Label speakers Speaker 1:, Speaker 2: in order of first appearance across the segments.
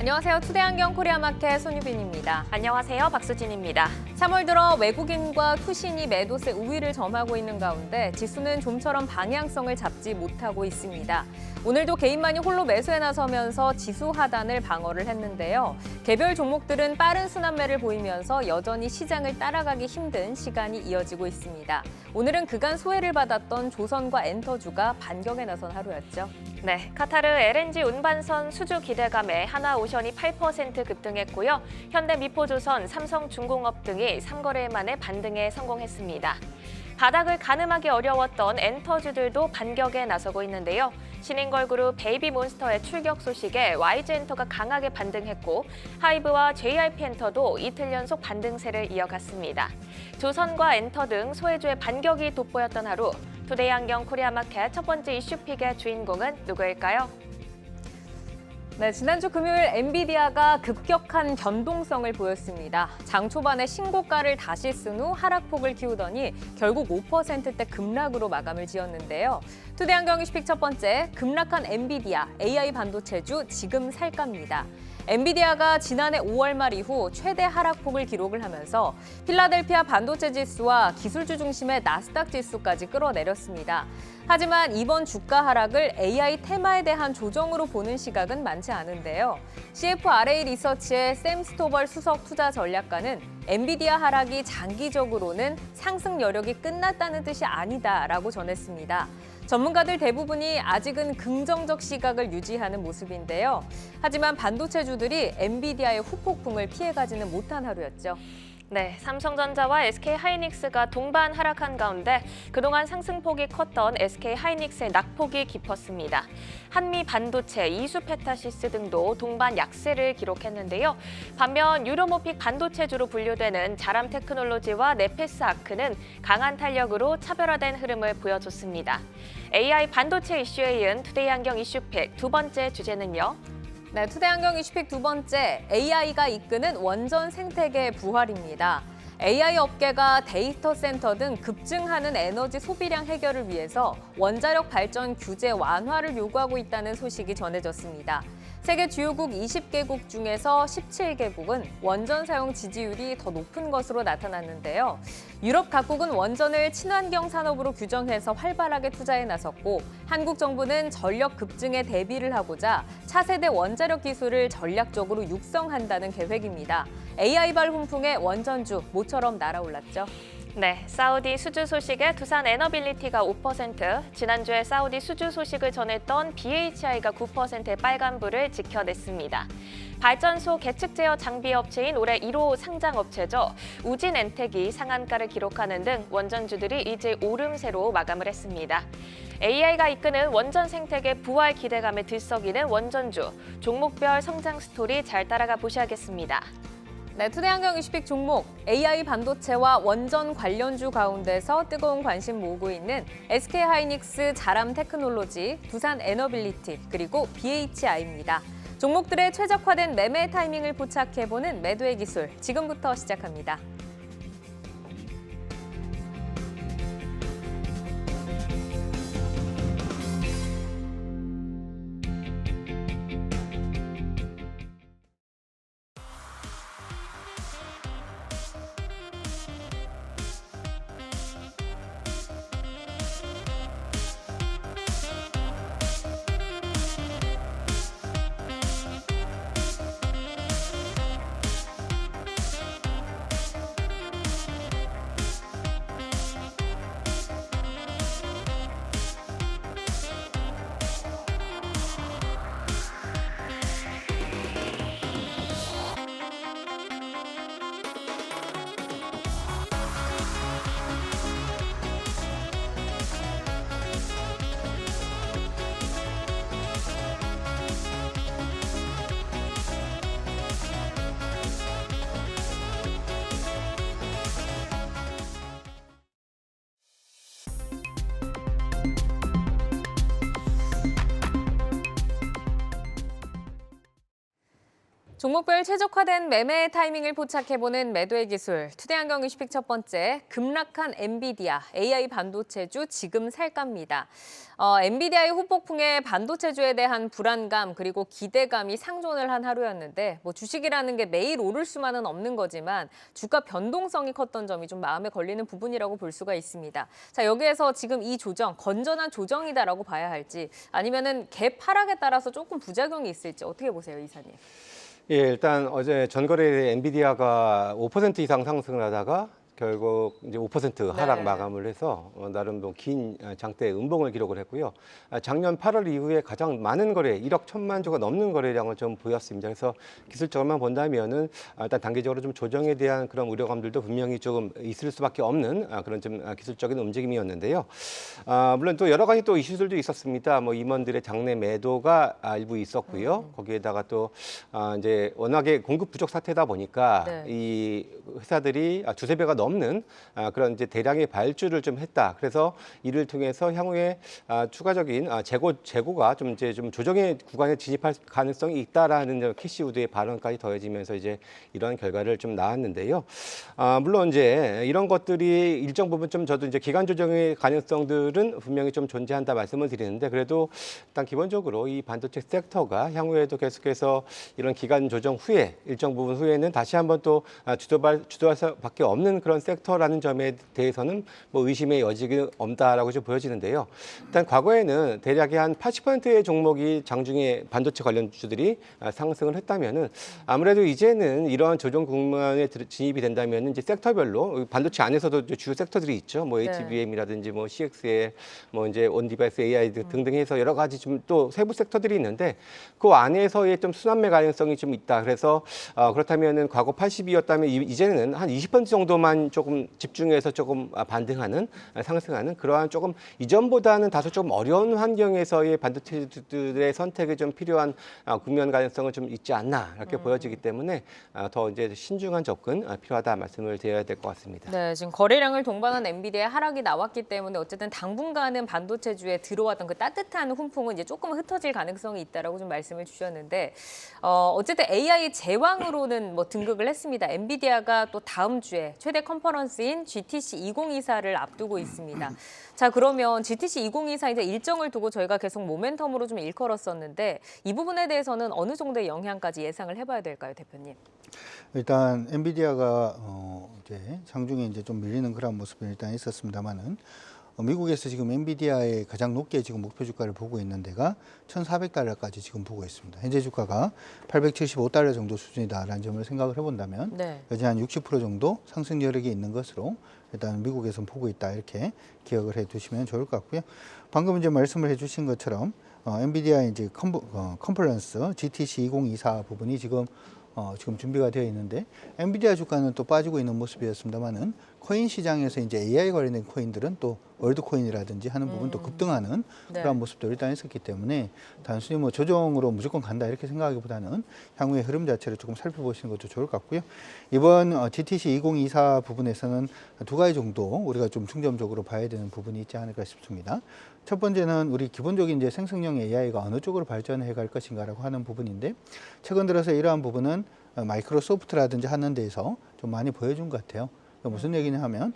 Speaker 1: 안녕하세요. 투데이안경 코리아마켓 손유빈입니다.
Speaker 2: 안녕하세요. 박수진입니다.
Speaker 1: 3월 들어 외국인과 투신이 매도세 우위를 점하고 있는 가운데 지수는 좀처럼 방향성을 잡지 못하고 있습니다. 오늘도 개인만이 홀로 매수에 나서면서 지수 하단을 방어를 했는데요. 개별 종목들은 빠른 순환매를 보이면서 여전히 시장을 따라가기 힘든 시간이 이어지고 있습니다. 오늘은 그간 소외를 받았던 조선과 엔터주가 반격에 나선 하루였죠.
Speaker 2: 네, 카타르 LNG 운반선 수주 기대감에 하나오션이 8% 급등했고요. 현대미포조선, 삼성중공업 등이 3거래 만에 반등에 성공했습니다. 바닥을 가늠하기 어려웠던 엔터주들도 반격에 나서고 있는데요. 신인걸그룹 베이비몬스터의 출격 소식에 YG엔터가 강하게 반등했고 하이브와 JYP엔터도 이틀 연속 반등세를 이어갔습니다. 조선과 엔터 등 소외주의 반격이 돋보였던 하루. 투데이안경 코리아마켓 첫 번째 이슈픽의 주인공은 누구일까요?
Speaker 1: 네, 지난주 금요일 엔비디아가 급격한 변동성을 보였습니다. 장 초반에 신고가를 다시 쓴 후 하락폭을 키우더니 결국 5%대 급락으로 마감을 지었는데요. 투데이안경 이슈픽 첫 번째, 급락한 엔비디아, AI 반도체주 지금 살까입니다. 엔비디아가 지난해 5월 말 이후 최대 하락폭을 기록을 하면서 필라델피아 반도체 지수와 기술주 중심의 나스닥 지수까지 끌어내렸습니다. 하지만 이번 주가 하락을 AI 테마에 대한 조정으로 보는 시각은 많지 않은데요. CFRA 리서치의 샘 스토벌 수석 투자 전략가는 엔비디아 하락이 장기적으로는 상승 여력이 끝났다는 뜻이 아니다라고 전했습니다. 전문가들 대부분이 아직은 긍정적 시각을 유지하는 모습인데요. 하지만 반도체주들이 엔비디아의 후폭풍을 피해가지는 못한 하루였죠.
Speaker 2: 네, 삼성전자와 SK하이닉스가 동반 하락한 가운데 그동안 상승폭이 컸던 SK하이닉스의 낙폭이 깊었습니다. 한미 반도체, 이수페타시스 등도 동반 약세를 기록했는데요. 반면 유로모픽 반도체주로 분류되는 자람테크놀로지와 네페스아크는 강한 탄력으로 차별화된 흐름을 보여줬습니다. AI 반도체 이슈에 이은 투데이안경 이슈픽 두 번째 주제는요.
Speaker 1: 네, 투데이안경 이슈픽 두 번째, AI가 이끄는 원전 생태계 부활입니다. AI 업계가 데이터 센터 등 급증하는 에너지 소비량 해결을 위해서 원자력 발전 규제 완화를 요구하고 있다는 소식이 전해졌습니다. 세계 주요국 20개국 중에서 17개국은 원전 사용 지지율이 더 높은 것으로 나타났는데요. 유럽 각국은 원전을 친환경 산업으로 규정해서 활발하게 투자에 나섰고 한국 정부는 전력 급증에 대비를 하고자 차세대 원자력 기술을 전략적으로 육성한다는 계획입니다. AI발 훈풍에 원전주 모처럼 날아올랐죠.
Speaker 2: 네, 사우디 수주 소식에 두산 에너빌리티가 5%, 지난주에 사우디 수주 소식을 전했던 BHI가 9%의 빨간불을 지켜냈습니다. 발전소 계측 제어 장비 업체인 올해 1호 상장 업체죠. 우진엔텍이 상한가를 기록하는 등 원전주들이 이제 오름세로 마감을 했습니다. AI가 이끄는 원전 생태계 부활 기대감에 들썩이는 원전주, 종목별 성장 스토리 잘 따라가 보셔야겠습니다.
Speaker 1: 네, 투데이안경 이슈픽 종목, AI 반도체와 원전 관련주 가운데서 뜨거운 관심 모으고 있는 SK하이닉스, 자람테크놀로지, 두산 에너빌리티, 그리고 BHI입니다. 종목들의 최적화된 매매 타이밍을 포착해보는 매도의 기술, 지금부터 시작합니다. 종목별 최적화된 매매 타이밍을 포착해보는 매도의 기술. 투데이안경 20픽 첫 번째, 급락한 엔비디아, AI 반도체주 지금 살까입니다. 엔비디아의 후폭풍에 반도체주에 대한 불안감 그리고 기대감이 상존을 한 하루였는데 주식이라는 게 매일 오를 수만은 없는 거지만 주가 변동성이 컸던 점이 좀 마음에 걸리는 부분이라고 볼 수가 있습니다. 자, 여기에서 지금 이 조정, 건전한 조정이다라고 봐야 할지 아니면은 갭 하락에 따라서 조금 부작용이 있을지 어떻게 보세요, 이사님?
Speaker 3: 예, 일단 어제 전거래일 엔비디아가 5% 이상 상승을 하다가 결국 이제 5% 하락
Speaker 1: 네.
Speaker 3: 마감을 해서 나름 긴 장대 음봉을 기록을 했고요. 작년 8월 이후에 가장 많은 거래, 1억 1천만 주가 넘는 거래량을 좀 보였습니다. 그래서 기술적으로만 본다면은 일단 단기적으로 좀 조정에 대한 그런 우려감들도 분명히 조금 있을 수밖에 없는 그런 좀 기술적인 움직임이었는데요. 물론 또 여러 가지 또 이슈들도 있었습니다. 임원들의 장내 매도가 일부 있었고요. 거기에다가 또 이제 워낙에 공급 부족 사태다 보니까
Speaker 1: 네.
Speaker 3: 이 회사들이 두세 배가 넘는 그런 이제 대량의 발주를 좀 했다. 그래서 이를 통해서 향후에 추가적인 재고가 좀 이제 좀 조정의 구간에 진입할 가능성이 있다라는 캐시 우드의 발언까지 더해지면서 이제 이러한 결과를 좀 나왔는데요. 물론 이제 이런 것들이 일정 부분 좀 저도 이제 기간 조정의 가능성들은 분명히 좀 존재한다 말씀을 드리는데 그래도 일단 기본적으로 이 반도체 섹터가 향후에도 계속해서 이런 기간 조정 후에 일정 부분 후에는 다시 한번 또 주도할 수밖에 없는 그런 섹터라는 점에 대해서는 의심의 여지가 없다라고 좀 보여지는데요. 일단 과거에는 대략의 한 80%의 종목이 장중에 반도체 관련주들이 상승을 했다면은 아무래도 이제는 이러한 조정 국면에 진입이 된다면 이제 섹터별로 반도체 안에서도 이제 주요 섹터들이 있죠. HBM이라든지 CXL, 이제 온디바이스 AI 등등 해서 여러 가지 좀 또 세부 섹터들이 있는데 그 안에서의 좀 순환매 가능성이 좀 있다. 그래서 그렇다면은 과거 80이었다면 이제는 한 20% 정도만 조금 집중해서 조금 반등하는 상승하는 그러한 조금 이전보다는 다소 좀 어려운 환경에서의 반도체들의 선택이 좀 필요한 국면 가능성은 좀 있지 않나 이렇게 보여지기 때문에 더 이제 신중한 접근 필요하다 말씀을 드려야 될 것 같습니다.
Speaker 1: 네, 지금 거래량을 동반한 엔비디아의 하락이 나왔기 때문에 어쨌든 당분간은 반도체주에 들어왔던 그 따뜻한 훈풍은 이제 조금 흩어질 가능성이 있다라고 좀 말씀을 주셨는데 어쨌든 AI 제왕으로는 등극을 했습니다. 엔비디아가 또 다음 주에 최대 컨퍼런스인 GTC 2024를 앞두고 있습니다. 자, 그러면 GTC 2024 이제 일정을 두고 저희가 계속 모멘텀으로 좀 일컬었었는데 이 부분에 대해서는 어느 정도의 영향까지 예상을 해봐야 될까요, 대표님?
Speaker 4: 일단 엔비디아가 이제 장중에 이제 좀 밀리는 그런 모습이 일단 있었습니다만은 미국에서 지금 엔비디아의 가장 높게 지금 목표 주가를 보고 있는 데가 1,400달러까지 지금 보고 있습니다. 현재 주가가 875달러 정도 수준이다라는 점을 생각을 해본다면
Speaker 1: 네.
Speaker 4: 여전히 한 60% 정도 상승 여력이 있는 것으로 일단 미국에서 보고 있다 이렇게 기억을 해두시면 좋을 것 같고요. 방금 이제 말씀을 해주신 것처럼 엔비디아 이제 컨퍼런스 GTC 2024 부분이 지금 준비가 되어 있는데 엔비디아 주가는 또 빠지고 있는 모습이었습니다만은 코인 시장에서 이제 AI 관련된 코인들은 또 월드코인이라든지 하는 부분도 급등하는
Speaker 1: 네.
Speaker 4: 그런 모습도 일단 있었기 때문에 단순히 조정으로 무조건 간다 이렇게 생각하기보다는 향후의 흐름 자체를 조금 살펴보시는 것도 좋을 것 같고요. 이번 GTC 2024 부분에서는 두 가지 정도 우리가 좀 중점적으로 봐야 되는 부분이 있지 않을까 싶습니다. 첫 번째는 우리 기본적인 이제 생성형 AI가 어느 쪽으로 발전해 갈 것인가라고 하는 부분인데 최근 들어서 이러한 부분은 마이크로소프트라든지 하는 데에서 좀 많이 보여준 것 같아요. 무슨 얘기냐 하면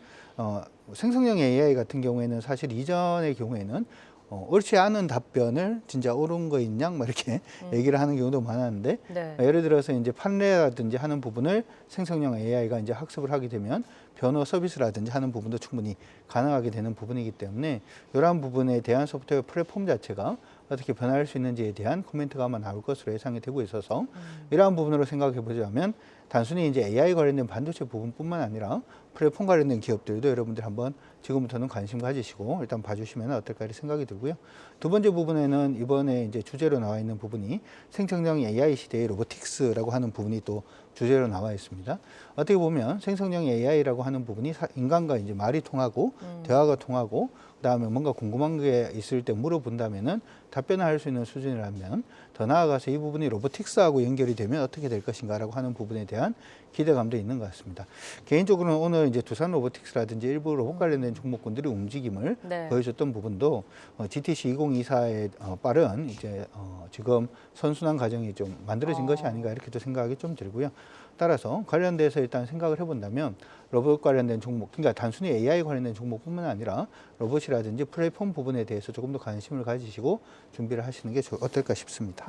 Speaker 4: 생성형 AI 같은 경우에는 사실 이전의 경우에는 옳지 않은 답변을 진짜 옳은 거인 양 이렇게 얘기를 하는 경우도 많았는데
Speaker 1: 네.
Speaker 4: 예를 들어서 이제 판례라든지 하는 부분을 생성형 AI가 이제 학습을 하게 되면 변호 서비스라든지 하는 부분도 충분히 가능하게 되는 부분이기 때문에 이러한 부분에 대한 소프트웨어 플랫폼 자체가 어떻게 변화할 수 있는지에 대한 코멘트가 아마 나올 것으로 예상이 되고 있어서 이러한 부분으로 생각해 보자면 단순히 이제 AI 관련된 반도체 부분뿐만 아니라 플랫폼 관련된 기업들도 여러분들 한번 지금부터는 관심 가지시고 일단 봐주시면 어떨까 이렇게 생각이 들고요. 두 번째 부분에는 이번에 이제 주제로 나와 있는 부분이 생성형 AI 시대의 로보틱스라고 하는 부분이 또 주제로 나와 있습니다. 어떻게 보면 생성형 AI라고 하는 부분이 인간과 이제 말이 통하고 대화가 통하고 그다음에 뭔가 궁금한 게 있을 때 물어본다면은 답변을 할 수 있는 수준이라면 더 나아가서 이 부분이 로보틱스하고 연결이 되면 어떻게 될 것인가라고 하는 부분에 대한 기대감도 있는 것 같습니다. 개인적으로는 오늘 이제 두산 로보틱스라든지 일부 로봇 관련된 종목군들의 움직임을
Speaker 1: 네.
Speaker 4: 보여줬던 부분도 GTC 2024의 빠른 이제 지금 선순환 과정이 좀 만들어진 것이 아닌가 이렇게도 생각이 좀 들고요. 따라서 관련돼서 일단 생각을 해본다면 로봇 관련된 종목, 그러니까 단순히 AI 관련된 종목뿐만 아니라 로봇이라든지 플랫폼 부분에 대해서 조금 더 관심을 가지시고 준비를 하시는 게 어떨까 싶습니다.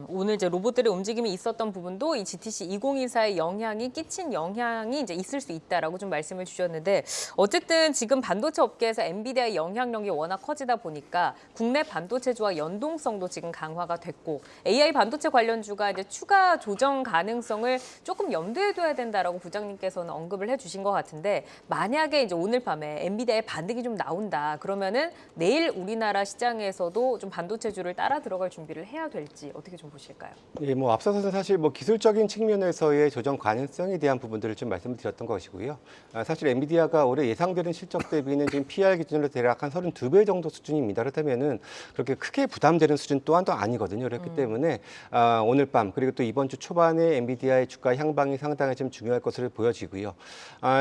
Speaker 1: 오늘 이제 로봇들의 움직임이 있었던 부분도 이 GTC 2024의 영향이 끼친 영향이 이제 있을 수 있다라고 좀 말씀을 주셨는데 어쨌든 지금 반도체 업계에서 엔비디아의 영향력이 워낙 커지다 보니까 국내 반도체주와 연동성도 지금 강화가 됐고 AI 반도체 관련주가 이제 추가 조정 가능성을 조금 염두에 둬야 된다라고 부장님께서는 언급을 해주신 것 같은데 만약에 이제 오늘 밤에 엔비디아의 반등이 좀 나온다 그러면은 내일 우리나라 시장에서도 좀 반도체주를 따라 들어갈 준비를 해야 될지 어떻게 좀 보실까요?
Speaker 3: 예, 뭐 앞서서는 사실 뭐 기술적인 측면에서의 조정 가능성에 대한 부분들을 좀 말씀을 드렸던 것이고요. 사실 엔비디아가 올해 예상되는 실적 대비는 지금 PR 기준으로 대략 한 32배 정도 수준입니다. 그렇다면은 그렇게 크게 부담되는 수준 또한 또 아니거든요. 그렇기 때문에 오늘 밤 그리고 또 이번 주 초반에 엔비디아의 주가 향방이 상당히 좀 중요할 것으로 보여지고요.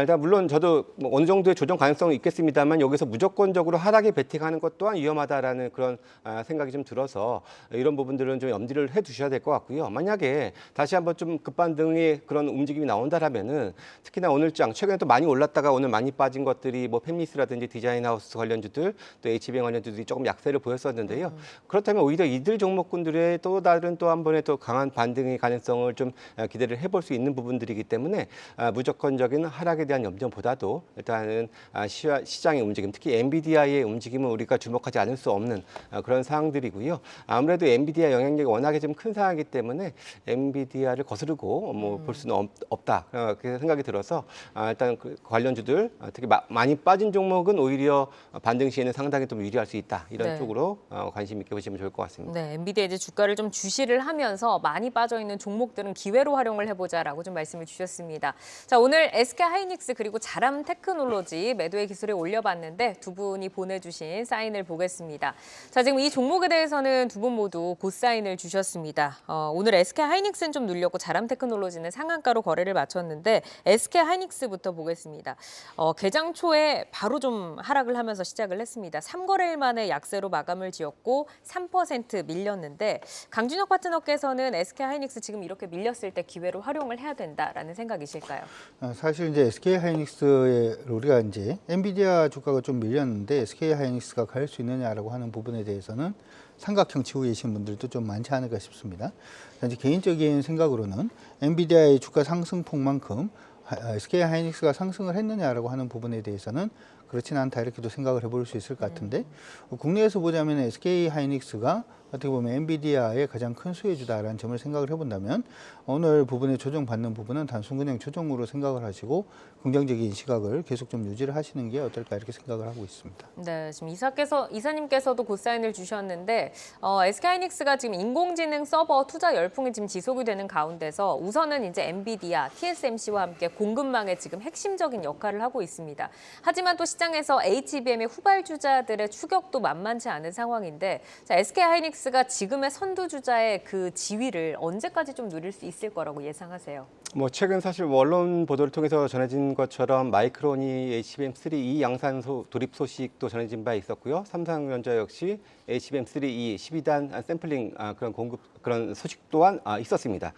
Speaker 3: 일단 물론 저도 뭐 어느 정도의 조정 가능성은 있겠습니다만 여기서 무조건적으로 하락에 베팅하는 것 또한 위험하다라는 그런 생각이 좀 들어서 이런 부분들은 좀 염두를 해두셔야 될 것 같고요. 만약에 다시 한번 좀 급반등의 그런 움직임이 나온다라면은 특히나 오늘장 최근에 또 많이 올랐다가 오늘 많이 빠진 것들이 뭐 팹리스라든지 디자인하우스 관련주들 또 HBM 관련주들이 조금 약세를 보였었는데요. 그렇다면 오히려 이들 종목군들의 또 다른 또 한 번의 또 강한 반등의 가능성을 좀 기대를 해볼 수 있는 부분들이기 때문에 무조건적인 하락에 대한 염려보다도 일단은 시장의 움직임, 특히 엔비디아의 움직임은 우리가 주목하지 않을 수 없는 그런 사항들이고요. 아무래도 엔비디아 영향력이 워낙에 좀 큰 상황이기 때문에 엔비디아를 거스르고 뭐 볼 수는 없다 그렇게 생각이 들어서 일단 그 관련주들 특히 많이 빠진 종목은 오히려 반등 시에는 상당히 좀 유리할 수 있다 이런
Speaker 1: 네.
Speaker 3: 쪽으로 관심 있게 보시면 좋을 것 같습니다.
Speaker 1: 네, 엔비디아 이제 주가를 좀 주시를 하면서 많이 빠져 있는 종목들은 기회로 활용을 해보자라고 좀 말씀을 주셨습니다. 자, 오늘 SK 하이닉스 그리고 자람 테크놀로지 매도의 기술에 올려봤는데 두 분이 보내주신 사인을 보겠습니다. 자, 지금 이 종목에 대해서는 두 분 모두 고사인을 주셨습니다. 오늘 SK 하이닉스는 좀 눌렸고 자람 테크놀로지는 상한가로 거래를 마쳤는데 SK 하이닉스부터 보겠습니다. 개장 초에 바로 좀 하락을 하면서 시작을 했습니다. 3거래일 만에 약세로 마감을 지었고 3% 밀렸는데 강준혁 파트너께서는 SK 하이닉스 지금 이렇게 밀렸을 때 기회로 활용을 해야 된다라는 생각이실까요?
Speaker 4: 사실 이제 SK 하이닉스에 우리가 이제 엔비디아 주가가 좀 밀렸는데 SK 하이닉스가 갈 수 있느냐라고 하는 부분에 대해서는 삼각형 치고 계신 분들도 좀 많지 않을까 싶습니다. 이제 개인적인 생각으로는 엔비디아의 주가 상승폭만큼 SK 하이닉스가 상승을 했느냐라고 하는 부분에 대해서는 그렇지는 않다 이렇게도 생각을 해볼 수 있을 것 같은데 국내에서 보자면 SK 하이닉스가 어떻게 보면 엔비디아의 가장 큰 수혜주다라는 점을 생각을 해본다면 오늘 부분에 조정받는 부분은 단순 그냥 조정으로 생각을 하시고 긍정적인 시각을 계속 좀 유지를 하시는 게 어떨까 이렇게 생각을 하고 있습니다.
Speaker 1: 네, 지금 이사님께서도 고사인을 주셨는데 SK하이닉스가 지금 인공지능 서버 투자 열풍이 지금 지속이 되는 가운데서 우선은 이제 엔비디아, TSMC와 함께 공급망의 지금 핵심적인 역할을 하고 있습니다. 하지만 또 시장에서 HBM의 후발주자들의 추격도 만만치 않은 상황인데 자, SK하이닉스가 지금의 선두주자의 그 지위를 언제까지 좀 누릴 수 있을 거라고 예상하세요?
Speaker 3: 뭐 최근 사실 언론 보도를 통해서 전해진 것처럼 마이크론이 HBM3E 양산 돌입 소식도 전해진 바 있었고요. 삼성전자 역시 HBM3E 12단 샘플링 그런 공급 그런 소식 또한 있었습니다.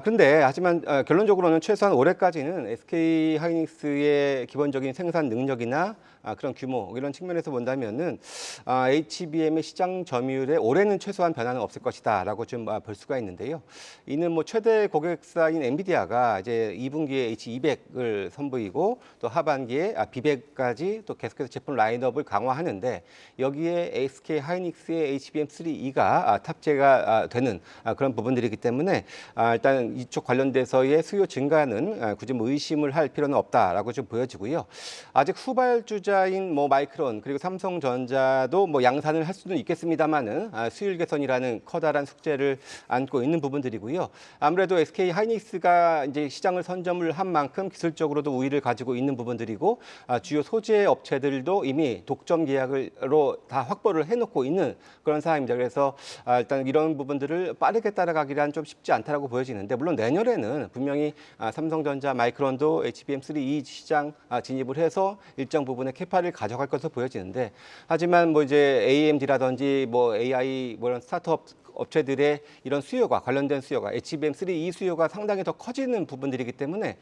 Speaker 3: 그런데 하지만 결론적으로는 최소한 올해까지는 SK 하이닉스의 기본적인 생산 능력이나 그런 규모 이런 측면에서 본다면은 HBM의 시장 점유율에 올해는 최소한 변화는 없을 것이다라고 좀 볼 수가 있는데요. 이는 뭐 최대 고객사인 엔비디아가 이제 2분기에 H200을 선보이고 또 하반기에 B100까지 또 계속해서 제품 라인업을 강화하는데 여기에 SK 하이닉스의 HBM3E가 탑재가 되는 그런 부분들이기 때문에 일단 이쪽 관련돼서의 수요 증가는 굳이 뭐 의심을 할 필요는 없다라고 좀 보여지고요. 아직 후발주자 투자인 뭐 마이크론 그리고 삼성전자도 뭐 양산을 할 수는 있겠습니다만은 수율 개선이라는 커다란 숙제를 안고 있는 부분들이고요. 아무래도 SK 하이닉스가 이제 시장을 선점을 한 만큼 기술적으로도 우위를 가지고 있는 부분들이고 주요 소재 업체들도 이미 독점 계약으로 다 확보를 해놓고 있는 그런 상황입니다. 그래서 일단 이런 부분들을 빠르게 따라가기란 좀 쉽지 않다라고 보여지는데 물론 내년에는 분명히 삼성전자, 마이크론도 HBM3E 시장 진입을 해서 일정 부분의 캐파를 가져갈 것으로 보여지는데 하지만 뭐 이제 AMD라든지 뭐 AI 뭐 이런 스타트업 업체들의 이런 수요가 관련된 수요가 HBM3E 수요가 상당히 더 커지는 부분들이기 때문에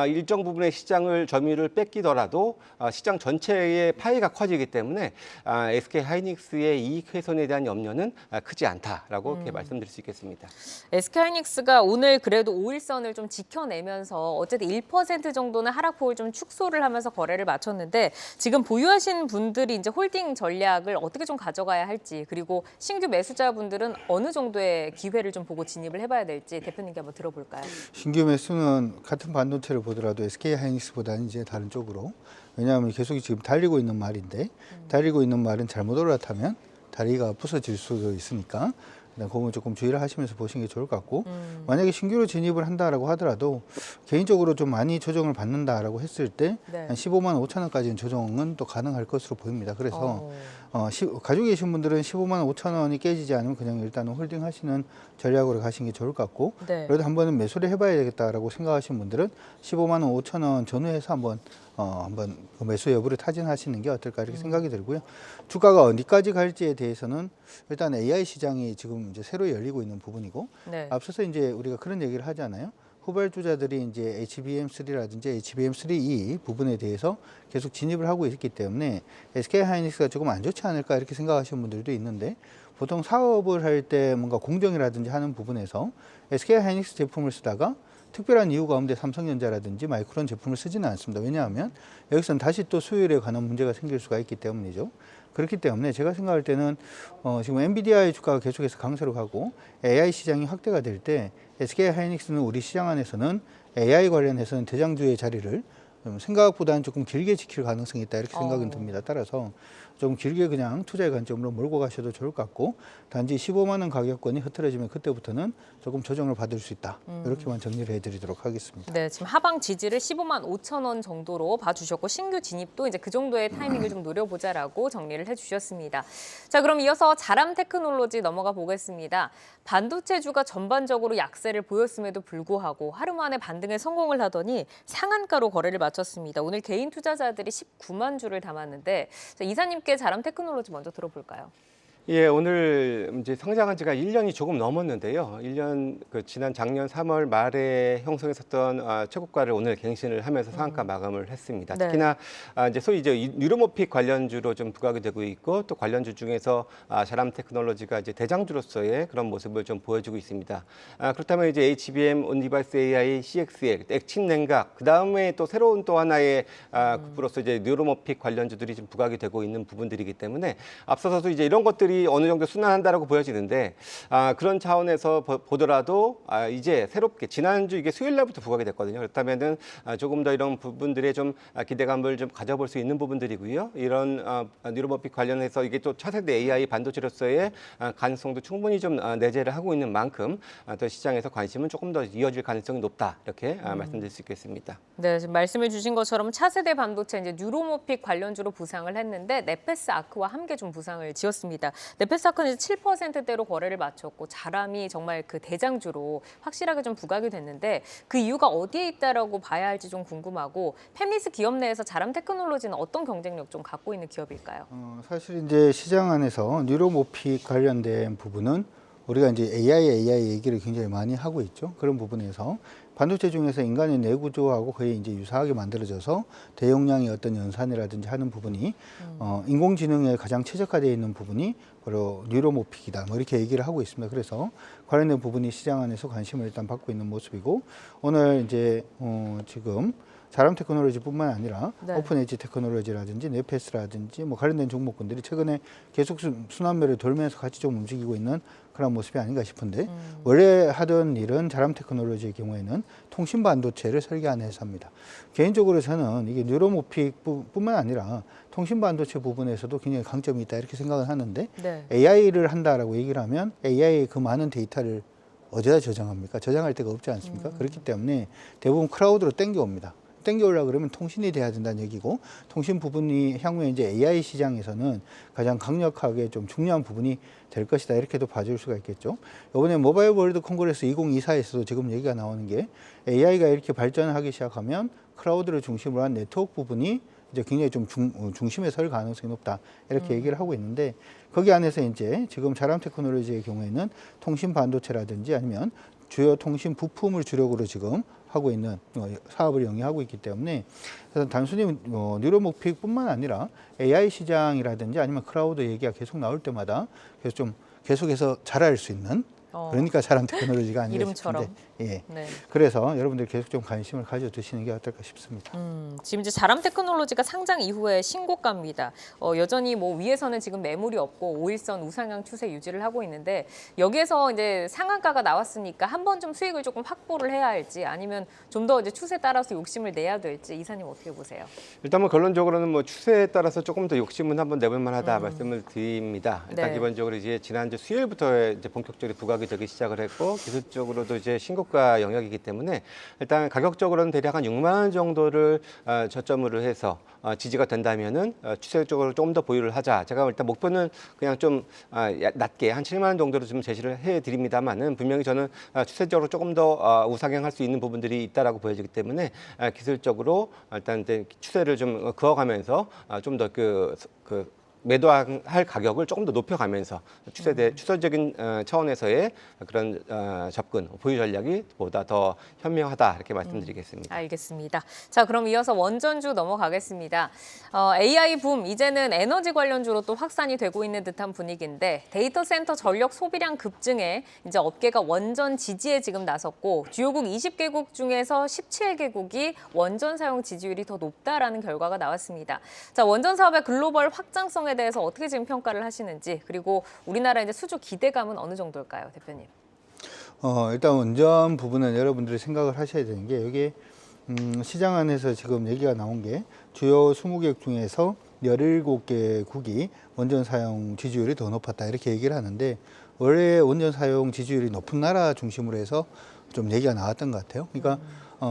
Speaker 3: 일정 부분의 시장을 점유율을 뺏기더라도 시장 전체의 파이가 커지기 때문에 SK 하이닉스의 이익 훼손에 대한 염려는 크지 않다라고 이렇게 말씀드릴 수 있겠습니다.
Speaker 1: SK하이닉스가 오늘 그래도 5일선을 좀 지켜내면서 어쨌든 1% 정도는 하락폭을 좀 축소를 하면서 거래를 마쳤는데 지금 보유하신 분들이 이제 홀딩 전략을 어떻게 좀 가져가야 할지 그리고 신규 매수자분들은 어느 정도의 기회를 좀 보고 진입을 해봐야 될지 대표님께 한번 들어볼까요?
Speaker 4: 신규 매수는 같은 반도체를 보더라도 SK 하이닉스보다는 이제 다른 쪽으로 왜냐하면 계속 지금 달리고 있는 말인데 달리고 있는 말은 잘못 올라타면 다리가 부서질 수도 있으니까 그건 조금 주의를 하시면서 보시는 게 좋을 것 같고 만약에 신규로 진입을 한다라고 하더라도 개인적으로 좀 많이 조정을 받는다라고 했을 때
Speaker 1: 네.
Speaker 4: 한 15만 5천 원까지는 조정은 또 가능할 것으로 보입니다. 그래서 가지고 계신 분들은 15만 5천 원이 깨지지 않으면 그냥 일단은 홀딩하시는 전략으로 가시는 게 좋을 것 같고
Speaker 1: 네.
Speaker 4: 그래도 한번은 매수를 해봐야 되겠다라고 생각하시는 분들은 15만 5천 원 전후에서 한번 그 매수 여부를 타진하시는 게 어떨까 이렇게 생각이 들고요. 주가가 어디까지 갈지에 대해서는 일단 AI 시장이 지금 이제 새로 열리고 있는 부분이고
Speaker 1: 네.
Speaker 4: 앞서서 이제 우리가 그런 얘기를 하잖아요. 후발주자들이 이제 HBM3라든지 HBM3E 부분에 대해서 계속 진입을 하고 있기 때문에 SK 하이닉스가 조금 안 좋지 않을까 이렇게 생각하시는 분들도 있는데 보통 사업을 할 때 뭔가 공정이라든지 하는 부분에서 SK 하이닉스 제품을 쓰다가 특별한 이유가 없는데 삼성전자라든지 마이크론 제품을 쓰지는 않습니다. 왜냐하면 여기서는 다시 또 수율에 관한 문제가 생길 수가 있기 때문이죠. 그렇기 때문에 제가 생각할 때는 지금 엔비디아의 주가가 계속해서 강세로 가고 AI 시장이 확대가 될 때 SK 하이닉스는 우리 시장 안에서는 AI 관련해서는 대장주의 자리를 생각보다는 조금 길게 지킬 가능성이 있다 이렇게 생각은 듭니다. 따라서 좀 길게 그냥 투자의 관점으로 몰고 가셔도 좋을 것 같고 단지 15만 원 가격권이 흐트러지면 그때부터는 조금 조정을 받을 수 있다. 이렇게만 정리를 해드리도록 하겠습니다.
Speaker 1: 네, 지금 하방 지지를 15만 5천 원 정도로 봐주셨고 신규 진입도 이제 그 정도의 타이밍을 좀 노려보자라고 정리를 해주셨습니다. 자, 그럼 이어서 자람 테크놀로지 넘어가 보겠습니다. 반도체주가 전반적으로 약세를 보였음에도 불구하고 하루 만에 반등에 성공을 하더니 상한가로 거래를 마쳤습니다. 오늘 개인 투자자들이 19만 주를 담았는데 자, 이사님께 자람 테크놀로지 먼저 들어볼까요?
Speaker 3: 예, 오늘 이제 상장한 지가 1년이 조금 넘었는데요. 1년 지난 작년 3월 말에 형성했었던 최고가를 오늘 갱신을 하면서 상한가 마감을 했습니다.
Speaker 1: 네.
Speaker 3: 특히나 이제 소위 이제 뉴로모픽 관련주로 좀 부각이 되고 있고 또 관련주 중에서 자람 테크놀로지가 이제 대장주로서의 그런 모습을 좀 보여주고 있습니다. 그렇다면 이제 HBM, 온디바이스 AI, CXL, 액침 냉각, 그 다음에 또 새로운 또 하나의 국부로서 이제 뉴로모픽 관련주들이 좀 부각이 되고 있는 부분들이기 때문에 앞서서도 이제 이런 것들이 어느 정도 순환한다라고 보여지는데 그런 차원에서 보더라도 이제 새롭게 지난주 이게 수요일 날부터 부각이 됐거든요. 그렇다면은 조금 더 이런 부분들에 좀 기대감을 좀 가져볼 수 있는 부분들이고요. 이런 뉴로모픽 관련해서 이게 또 차세대 AI 반도체로서의 가능성도 충분히 좀 내재를 하고 있는 만큼 또 시장에서 관심은 조금 더 이어질 가능성이 높다 이렇게 말씀드릴 수 있겠습니다.
Speaker 1: 네, 지금 말씀해 주신 것처럼 차세대 반도체 이제 뉴로모픽 관련주로 부상을 했는데 네페스 아크와 함께 좀 부상을 지었습니다. 네페스 아크는 이제 7%대로 거래를 마쳤고 자람이 정말 그 대장주로 확실하게 좀 부각이 됐는데 그 이유가 어디에 있다라고 봐야 할지 좀 궁금하고 팹리스 기업 내에서 자람 테크놀로지는 어떤 경쟁력 좀 갖고 있는 기업일까요?
Speaker 4: 사실 이제 시장 안에서 뉴로모픽 관련된 부분은 우리가 이제 AI 얘기를 굉장히 많이 하고 있죠. 그런 부분에서 반도체 중에서 인간의 뇌구조하고 거의 이제 유사하게 만들어져서 대용량의 어떤 연산이라든지 하는 부분이 인공지능에 가장 최적화되어 있는 부분이 바로 뉴로모픽이다. 뭐 이렇게 얘기를 하고 있습니다. 그래서 관련된 부분이 시장 안에서 관심을 일단 받고 있는 모습이고 오늘 이제 지금 자람 테크놀로지뿐만 아니라
Speaker 1: 네.
Speaker 4: 오픈 엣지 테크놀로지라든지 네페스라든지 뭐 관련된 종목군들이 최근에 계속 순환매를 돌면서 같이 좀 움직이고 있는 그런 모습이 아닌가 싶은데 원래 하던 일은 자람 테크놀로지의 경우에는 통신 반도체를 설계하는 회사입니다. 개인적으로 저는 이게 뉴로모픽뿐만 아니라 통신 반도체 부분에서도 굉장히 강점이 있다 이렇게 생각을 하는데
Speaker 1: 네.
Speaker 4: AI를 한다라고 얘기를 하면 AI의 그 많은 데이터를 어디다 저장합니까? 저장할 데가 없지 않습니까? 그렇기 때문에 대부분 클라우드로 땡겨옵니다. 땡겨오려고 그러면 통신이 돼야 된다는 얘기고 통신 부분이 향후에 이제 AI 시장에서는 가장 강력하게 좀 중요한 부분이 될 것이다 이렇게도 봐줄 수가 있겠죠. 이번에 모바일 월드 콩그레스 2024에서도 지금 얘기가 나오는 게 AI가 이렇게 발전하기 시작하면 클라우드를 중심으로 한 네트워크 부분이 이제 굉장히 좀 중심에 설 가능성이 높다 이렇게 얘기를 하고 있는데 거기 안에서 이제 지금 자람 테크놀로지의 경우에는 통신 반도체라든지 아니면 주요 통신 부품을 주력으로 지금 하고 있는 사업을 영위하고 있기 때문에 그래서 단순히 뉴로목픽뿐만 아니라 AI 시장이라든지 아니면 클라우드 얘기가 계속 나올 때마다 계속해서 잘할 수 있는 그러니까 자람 테크놀로지가 아니라
Speaker 1: 이름처럼.
Speaker 4: 싶은데 예.
Speaker 1: 네.
Speaker 4: 그래서 여러분들 계속 좀 관심을 가져두시는 게 어떨까 싶습니다.
Speaker 1: 지금 이제 자람 테크놀로지가 상장 이후에 신고가입니다. 여전히 뭐 위에서는 지금 매물이 없고 5일선 우상향 추세 유지를 하고 있는데 여기에서 이제 상한가가 나왔으니까 한 번 좀 수익을 조금 확보를 해야 할지 아니면 좀 더 이제 추세 따라서 욕심을 내야 될지 이사님 어떻게 보세요?
Speaker 3: 일단 뭐 결론적으로는 뭐 추세에 따라서 조금 더 욕심은 한번 내볼 만하다 말씀을 드립니다. 일단
Speaker 1: 네.
Speaker 3: 기본적으로 이제 지난주 수요일부터 이제 본격적으로 부각이 되기 시작을 했고 기술적으로도 이제 신고가 영역이기 때문에 일단 가격적으로는 대략 한 6만 원 정도를 저점으로 해서 지지가 된다면은 추세적으로 조금 더 보유를 하자. 제가 일단 목표는 그냥 좀 낮게 한 7만 원 정도로 좀 제시를 해드립니다만은 분명히 저는 추세적으로 조금 더 우상향할 수 있는 부분들이 있다라고 보여지기 때문에 기술적으로 일단 이제 추세를 좀 그어가면서 좀 더 매도할 가격을 조금 더 높여가면서 추세적인 차원에서의 그런 접근, 보유 전략이 보다 더 현명하다 이렇게 말씀드리겠습니다.
Speaker 1: 알겠습니다. 자, 그럼 이어서 원전주 넘어가겠습니다. AI 붐, 이제는 에너지 관련주로 또 확산이 되고 있는 듯한 분위기인데 데이터 센터 전력 소비량 급증에 이제 업계가 원전 지지에 지금 나섰고 주요국 20개국 중에서 17개국이 원전 사용 지지율이 더 높다라는 결과가 나왔습니다. 자, 원전 사업의 글로벌 확장성에 대해서 어떻게 지금 평가를 하시는지 그리고 우리나라 이제 수주 기대감은 어느 정도일까요, 대표님?
Speaker 4: 일단 원전 부분은 여러분들이 생각을 하셔야 되는 게 여기 시장 안에서 지금 얘기가 나온 게 주요 20개 중에서 17개국이 원전 사용 지지율이 더 높았다 이렇게 얘기를 하는데 원래 원전 사용 지지율이 높은 나라 중심으로 해서 좀 얘기가 나왔던 것 같아요. 그러니까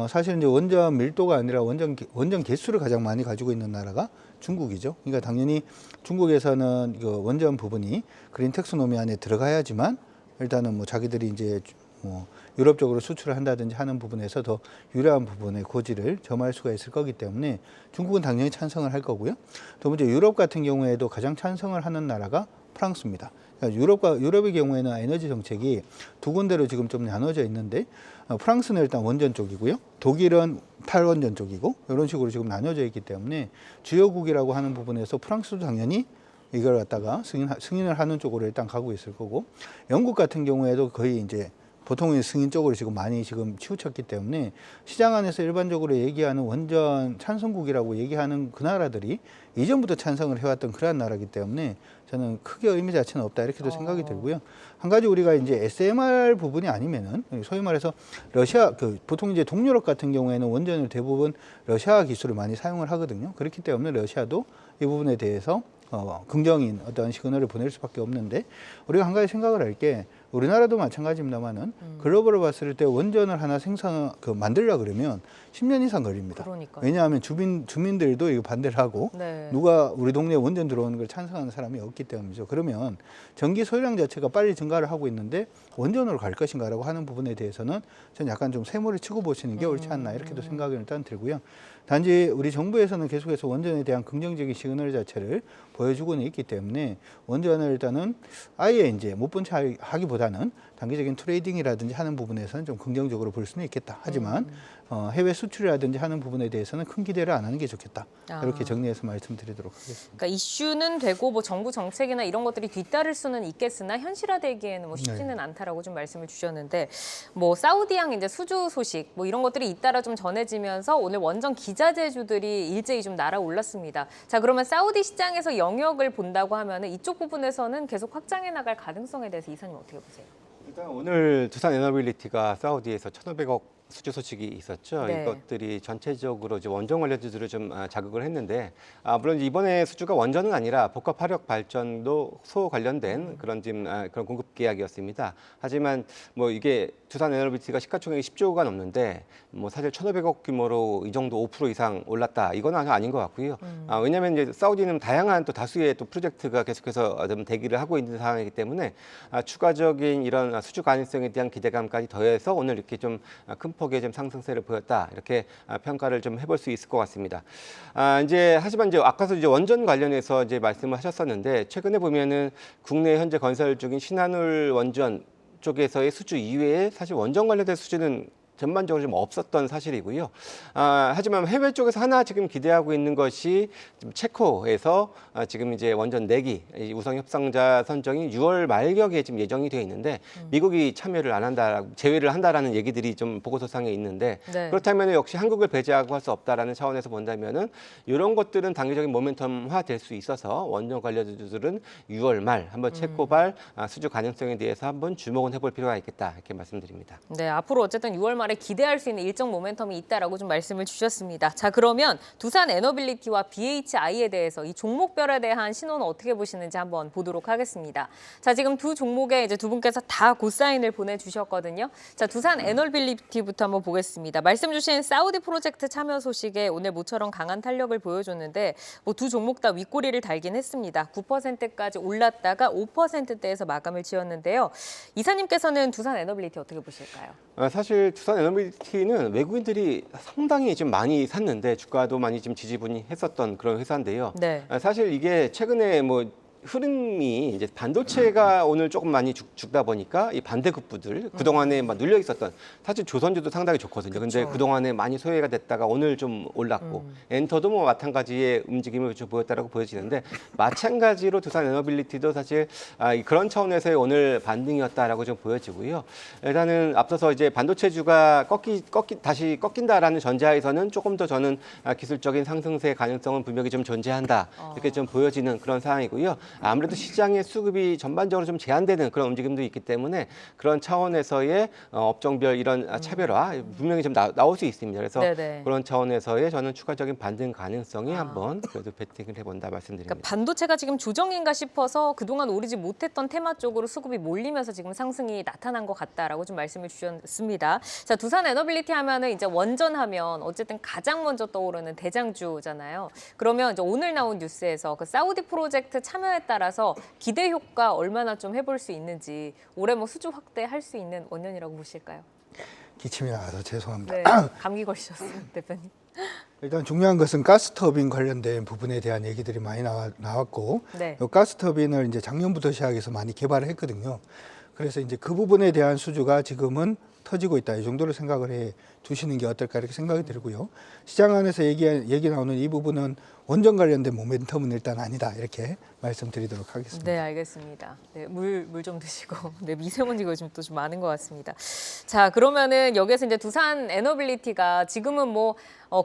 Speaker 4: 사실 이제 원전 밀도가 아니라 원전 개수를 가장 많이 가지고 있는 나라가 중국이죠. 그러니까 당연히 중국에서는 그 원전 부분이 그린 텍소노미 안에 들어가야지만 일단은 뭐 자기들이 이제 뭐 유럽 쪽으로 수출을 한다든지 하는 부분에서 더 유리한 부분의 고지를 점할 수가 있을 거기 때문에 중국은 당연히 찬성을 할 거고요. 두 번째 유럽 같은 경우에도 가장 찬성을 하는 나라가 프랑스입니다. 그러니까 유럽의 경우에는 에너지 정책이 두 군데로 지금 좀 나눠져 있는데 프랑스는 일단 원전 쪽이고요. 독일은 탈원전 쪽이고 이런 식으로 지금 나눠져 있기 때문에 주요국이라고 하는 부분에서 프랑스도 당연히 이걸 갖다가 승인을 하는 쪽으로 일단 가고 있을 거고 영국 같은 경우에도 거의 이제 보통의 승인 쪽으로 지금 많이 지금 치우쳤기 때문에 시장 안에서 일반적으로 얘기하는 원전 찬성국이라고 얘기하는 그 나라들이 이전부터 찬성을 해왔던 그러한 나라이기 때문에 저는 크게 의미 자체는 없다 이렇게도 생각이 들고요. 한 가지 우리가 이제 SMR 부분이 아니면은 소위 말해서 러시아 보통 이제 동유럽 같은 경우에는 원전을 대부분 러시아 기술을 많이 사용을 하거든요. 그렇기 때문에 러시아도 이 부분에 대해서 긍정인 어떤 시그널을 보낼 수밖에 없는데 우리가 한 가지 생각을 할 게 우리나라도 마찬가지입니다만은 글로벌로 봤을 때 원전을 하나 만들려 그러면 10년 이상 걸립니다.
Speaker 1: 그러니까요.
Speaker 4: 왜냐하면 주민들도 이거 반대를 하고
Speaker 1: 네.
Speaker 4: 누가 우리 동네에 원전 들어오는 걸 찬성하는 사람이 없기 때문이죠. 그러면 전기 소유량 자체가 빨리 증가를 하고 있는데 원전으로 갈 것인가라고 하는 부분에 대해서는 저는 약간 좀 세모를 치고 보시는 게 옳지 않나 이렇게도 생각이 일단 들고요. 단지 우리 정부에서는 계속해서 원전에 대한 긍정적인 시그널 자체를 보여주고는 있기 때문에 원전을 일단은 아예 이제 못 본 채 하기보다는 단기적인 트레이딩이라든지 하는 부분에서는 좀 긍정적으로 볼 수는 있겠다. 하지만 해외 수출이라든지 하는 부분에 대해서는 큰 기대를 안 하는 게 좋겠다. 이렇게 정리해서 말씀드리도록 하겠습니다.
Speaker 1: 그러니까 이슈는 되고 뭐 정부 정책이나 이런 것들이 뒤따를 수는 있겠으나 현실화되기에는 뭐 쉽지는 않다라고 좀 말씀을 주셨는데 뭐 사우디양 이제 수주 소식 뭐 이런 것들이 잇따라 좀 전해지면서 오늘 원전 기자재주들이 일제히 좀 날아올랐습니다. 자, 그러면 사우디 시장에서 영역을 본다고 하면은 이쪽 부분에서는 계속 확장해 나갈 가능성에 대해서 이사님 어떻게 보세요?
Speaker 3: 일단 오늘 두산 에너빌리티가 사우디에서 1,500억 수주 소식이 있었죠.
Speaker 1: 네.
Speaker 3: 이것들이 전체적으로 이제 원전 관련주들을 좀 자극을 했는데, 물론 이번에 수주가 원전은 아니라 복합 화력 발전도 소 관련된 그런 지금 그런 공급 계약이었습니다. 하지만 뭐 이게 두산 에너비티가 시가총액이 10조가 넘는데 뭐 사실 1,500억 규모로 이 정도 5% 이상 올랐다. 이건 아닌 것 같고요. 왜냐하면 이제 사우디는 다양한 또 다수의 또 프로젝트가 계속해서 좀 대기를 하고 있는 상황이기 때문에 추가적인 이런 수주 가능성에 대한 기대감까지 더해서 오늘 이렇게 좀 큰 폭의 좀 상승세를 보였다. 이렇게 평가를 좀 해볼 수 있을 것 같습니다. 하지만 이제 아까도 이제 원전 관련해서 이제 말씀을 하셨었는데 최근에 보면은 국내 현재 건설 중인 신한울 원전 쪽에서의 수주 이외에 사실 원전 관련된 수주는 전반적으로 좀 없었던 사실이고요. 하지만 해외 쪽에서 하나 지금 기대하고 있는 것이 지금 체코에서 지금 이제 원전 4기 우선 협상자 선정이 6월 말경에 지금 예정이 되어 있는데 미국이 참여를 안 한다, 제외를 한다라는 얘기들이 좀 보고서상에 있는데
Speaker 1: 네.
Speaker 3: 그렇다면 역시 한국을 배제하고 할 수 없다라는 차원에서 본다면은 이런 것들은 단기적인 모멘텀화 될 수 있어서 원전 관련주들은 6월 말 한번 체코발 수주 가능성에 대해서 한번 주목은 해볼 필요가 있겠다 이렇게 말씀드립니다.
Speaker 1: 네, 앞으로 어쨌든 6월 말에 기대할 수 있는 일정 모멘텀이 있다라고 좀 말씀을 주셨습니다. 자, 그러면 두산 에너빌리티와 BHI에 대해서 이 종목별에 대한 신호는 어떻게 보시는지 한번 보도록 하겠습니다. 자, 지금 두 종목에 이제 두 분께서 다 고사인을 보내주셨거든요. 자, 두산 에너빌리티부터 한번 보겠습니다. 말씀 주신 사우디 프로젝트 참여 소식에 오늘 모처럼 강한 탄력을 보여줬는데 뭐 두 종목 다 윗꼬리를 달긴 했습니다. 9%까지 올랐다가 5%대에서 마감을 지었는데요. 이사님께서는 두산 에너빌리티 어떻게 보실까요?
Speaker 3: 사실 두산 에너빌리티는 외국인들이 상당히 좀 많이 샀는데 주가도 많이 좀 지지분이했었던 그런 회사인데요.
Speaker 1: 네.
Speaker 3: 사실 이게 최근에 뭐 흐름이 이제 반도체가 오늘 조금 많이 죽다 보니까 이 반대급부들 그동안에 막 눌려 있었던 사실 조선주도 상당히 좋거든요. 근데
Speaker 1: 그쵸.
Speaker 3: 그동안에 많이 소외가 됐다가 오늘 좀 올랐고 엔터도 뭐 마찬가지의 움직임을 좀 보였다라고 보여지는데 마찬가지로 두산 에너빌리티도 사실 그런 차원에서의 오늘 반등이었다라고 좀 보여지고요. 일단은 앞서서 이제 반도체주가 다시 꺾인다라는 전제하에서는 조금 더 저는 기술적인 상승세 가능성은 분명히 좀 존재한다. 이렇게 좀 보여지는 그런 상황이고요. 아무래도 시장의 수급이 전반적으로 좀 제한되는 그런 움직임도 있기 때문에 그런 차원에서의 업종별 이런 차별화 분명히 좀 나올 수 있습니다. 그래서
Speaker 1: 네네.
Speaker 3: 그런 차원에서의 저는 추가적인 반등 가능성이 한번 그래도 베팅을 해본다 말씀드립니다.
Speaker 1: 그러니까 반도체가 지금 조정인가 싶어서 그동안 오르지 못했던 테마 쪽으로 수급이 몰리면서 지금 상승이 나타난 것 같다라고 좀 말씀을 주셨습니다. 자, 두산 에너빌리티 하면은 이제 원전하면 어쨌든 가장 먼저 떠오르는 대장주잖아요. 그러면 이제 오늘 나온 뉴스에서 그 사우디 프로젝트 참여에 따라서 기대 효과 얼마나 좀 해볼 수 있는지 올해 뭐 수주 확대할 수 있는 원년이라고 보실까요?
Speaker 4: 기침이 나와서 죄송합니다.
Speaker 1: 네, 감기 걸리셨어요, 대표님.
Speaker 4: 일단 중요한 것은 가스터빈 관련된 부분에 대한 얘기들이 많이 나왔고,
Speaker 1: 네.
Speaker 4: 이 가스터빈을 이제 작년부터 시작해서 많이 개발을 했거든요. 그래서 이제 그 부분에 대한 수주가 지금은 터지고 있다. 이 정도로 생각을 해 두시는 게 어떨까 이렇게 생각이 들고요. 시장 안에서 얘기 나오는 이 부분은 원전 관련된 모멘텀은 일단 아니다. 이렇게 말씀드리도록 하겠습니다.
Speaker 1: 네, 알겠습니다. 네, 물 좀 드시고. 네, 미세먼지가 요즘 또 좀 많은 것 같습니다. 자, 그러면은 여기서 이제 두산 에너빌리티가 지금은 뭐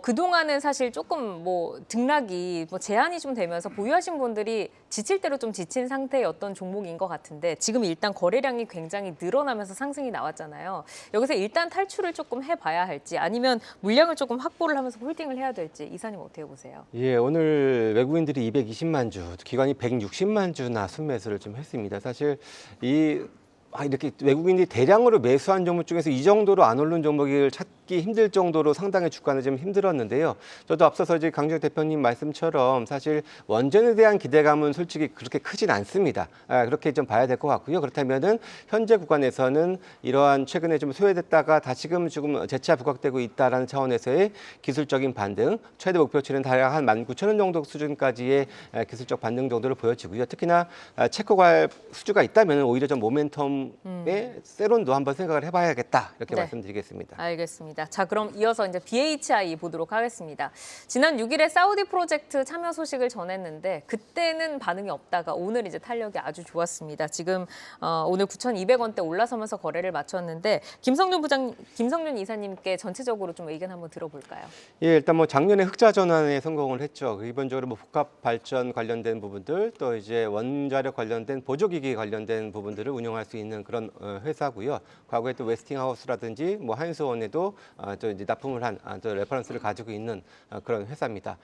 Speaker 1: 그동안은 사실 조금 뭐 등락이 뭐 제한이 좀 되면서 보유하신 분들이 지칠 대로 좀 지친 상태의 어떤 종목인 것 같은데 지금 일단 거래량이 굉장히 늘어나면서 상승이 나왔잖아요. 여기서 일단 탈출을 조금 해봐야 할지 아니면 물량을 조금 확보를 하면서 홀딩을 해야 될지 이사님 어떻게 보세요?
Speaker 3: 예, 오늘 외국인들이 220만 주, 기관이 160만 주나 순매수를 좀 했습니다. 사실 이렇게 외국인들이 대량으로 매수한 종목 중에서 이 정도로 안 오른 종목을 찾기 힘들 정도로 상당히 주가는 좀 힘들었는데요. 저도 앞서서 이제 강주혁 대표님 말씀처럼 사실 원전에 대한 기대감은 솔직히 그렇게 크진 않습니다. 그렇게 좀 봐야 될 것 같고요. 그렇다면은 현재 구간에서는 이러한 최근에 좀 소외됐다가 다시금 조금 재차 부각되고 있다라는 차원에서의 기술적인 반등, 최대 목표치는 대략 한 19,000원 정도 수준까지의 기술적 반등 정도를 보여지고요. 특히나 체코갈 수주가 있다면 오히려 좀 모멘텀 세론도 한번 생각을 해봐야겠다 이렇게
Speaker 1: 네.
Speaker 3: 말씀드리겠습니다.
Speaker 1: 알겠습니다. 자, 그럼 이어서 이제 BHI 보도록 하겠습니다. 지난 6일에 사우디 프로젝트 참여 소식을 전했는데 그때는 반응이 없다가 오늘 이제 탄력이 아주 좋았습니다. 지금 오늘 9,200원대 올라서면서 거래를 마쳤는데 김성준 이사님께 전체적으로 좀 의견 한번 들어볼까요?
Speaker 3: 예, 일단 뭐 작년에 흑자 전환에 성공을 했죠. 기본적으로 뭐 복합 발전 관련된 부분들, 또 이제 원자력 관련된 보조기기 관련된 부분들을 운영할 수 있는 그런 회사고요. 과거에 또 웨스팅하우스라든지 뭐 한수원에도 저 이제 납품을 한 저 레퍼런스를 가지고 있는 그런 회사입니다.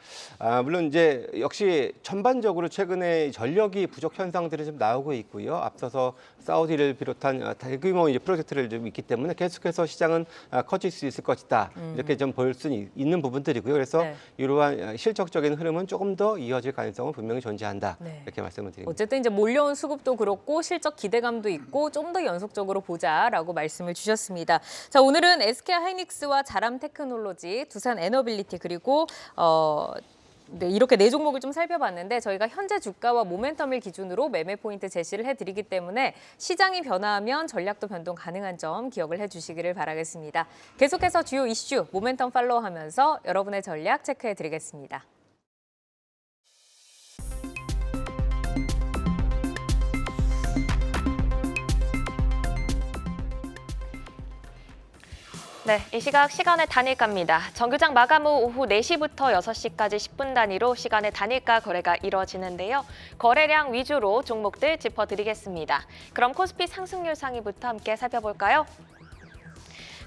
Speaker 3: 물론 이제 역시 전반적으로 최근에 전력이 부족 현상들이 좀 나오고 있고요. 앞서서 사우디를 비롯한 대규모 이제 프로젝트를 좀 있기 때문에 계속해서 시장은 커질 수 있을 것이다. 이렇게 좀 볼 수 있는 부분들이고요. 그래서
Speaker 1: 네.
Speaker 3: 이러한 실적적인 흐름은 조금 더 이어질 가능성은 분명히 존재한다.
Speaker 1: 네.
Speaker 3: 이렇게 말씀을 드립니다.
Speaker 1: 어쨌든 이제 몰려온 수급도 그렇고 실적 기대감도 있고 좀 더 연속적으로 보자라고 말씀을 주셨습니다. 자, 오늘은 SK 하이닉스와 자람 테크놀로지, 두산 에너빌리티 그리고 네, 이렇게 네 종목을 좀 살펴봤는데 저희가 현재 주가와 모멘텀을 기준으로 매매 포인트 제시를 해드리기 때문에 시장이 변화하면 전략도 변동 가능한 점 기억을 해주시기를 바라겠습니다. 계속해서 주요 이슈, 모멘텀 팔로우하면서 여러분의 전략 체크해드리겠습니다.
Speaker 2: 네, 이 시각 시간의 단일가입니다. 정규장 마감 후 오후 4시부터 6시까지 10분 단위로 시간의 단일가 거래가 이루어지는데요. 거래량 위주로 종목들 짚어드리겠습니다. 그럼 코스피 상승률 상위부터 함께 살펴볼까요?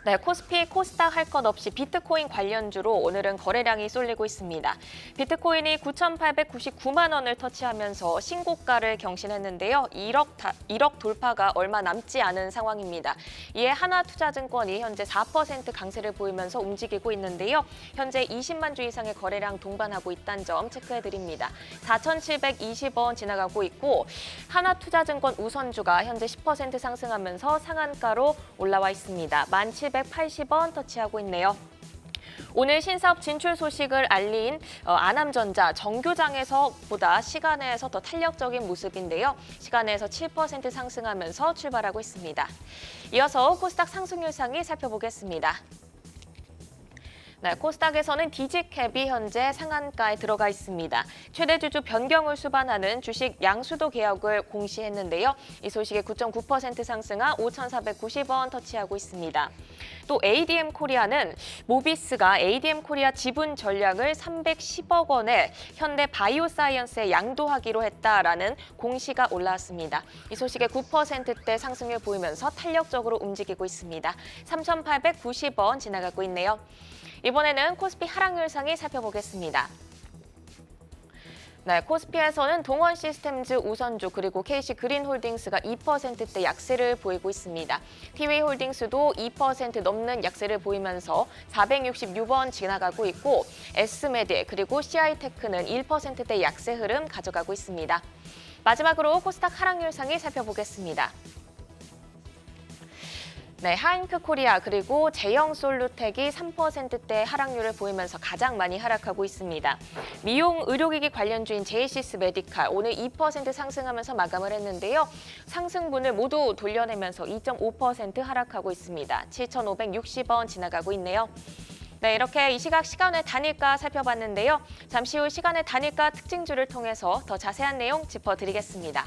Speaker 2: 네, 코스피, 코스닥 할 것 없이 비트코인 관련주로 오늘은 거래량이 쏠리고 있습니다. 비트코인이 9,899만 원을 터치하면서 신고가를 경신했는데요. 1억 돌파가 얼마 남지 않은 상황입니다. 이에 하나투자증권이 현재 4% 강세를 보이면서 움직이고 있는데요. 현재 20만 주 이상의 거래량 동반하고 있다는 점 체크해드립니다. 4,720원 지나가고 있고 하나투자증권 우선주가 현재 10% 상승하면서 상한가로 올라와 있습니다. 1780원 터치하고 있네요. 오늘 신사업 진출 소식을 알린 안암전자 정규장에서보다 시간에서 더 탄력적인 모습인데요. 시간에서 7% 상승하면서 출발하고 있습니다. 이어서 코스닥 상승률 상위 살펴보겠습니다. 네, 코스닥에서는 디지캡이 현재 상한가에 들어가 있습니다. 최대 주주 변경을 수반하는 주식 양수도 개혁을 공시했는데요. 이 소식에 9.9% 상승한 5,490원 터치하고 있습니다. 또 ADM 코리아는 모비스가 ADM 코리아 지분 전략을 310억 원에 현대 바이오사이언스에 양도하기로 했다라는 공시가 올라왔습니다. 이 소식에 9%대 상승률 보이면서 탄력적으로 움직이고 있습니다. 3,890원 지나가고 있네요. 이번에는 코스피 하락률 상위 살펴보겠습니다. 네, 코스피에서는 동원 시스템즈 우선주 그리고 KC그린홀딩스가 2%대 약세를 보이고 있습니다. TW홀딩스도 2% 넘는 약세를 보이면서 466원 지나가고 있고 S메디 그리고 CI테크는 1%대 약세 흐름 가져가고 있습니다. 마지막으로 코스닥 하락률 상위 살펴보겠습니다. 네, 하인크 코리아 그리고 제형솔루텍이 3%대 하락률을 보이면서 가장 많이 하락하고 있습니다. 미용 의료기기 관련주인 제이시스 메디칼 오늘 2% 상승하면서 마감을 했는데요. 상승분을 모두 돌려내면서 2.5% 하락하고 있습니다. 7,560원 지나가고 있네요. 네, 이렇게 이 시각 시간의 단일가 살펴봤는데요. 잠시 후 시간의 단일가 특징주를 통해서 더 자세한 내용 짚어드리겠습니다.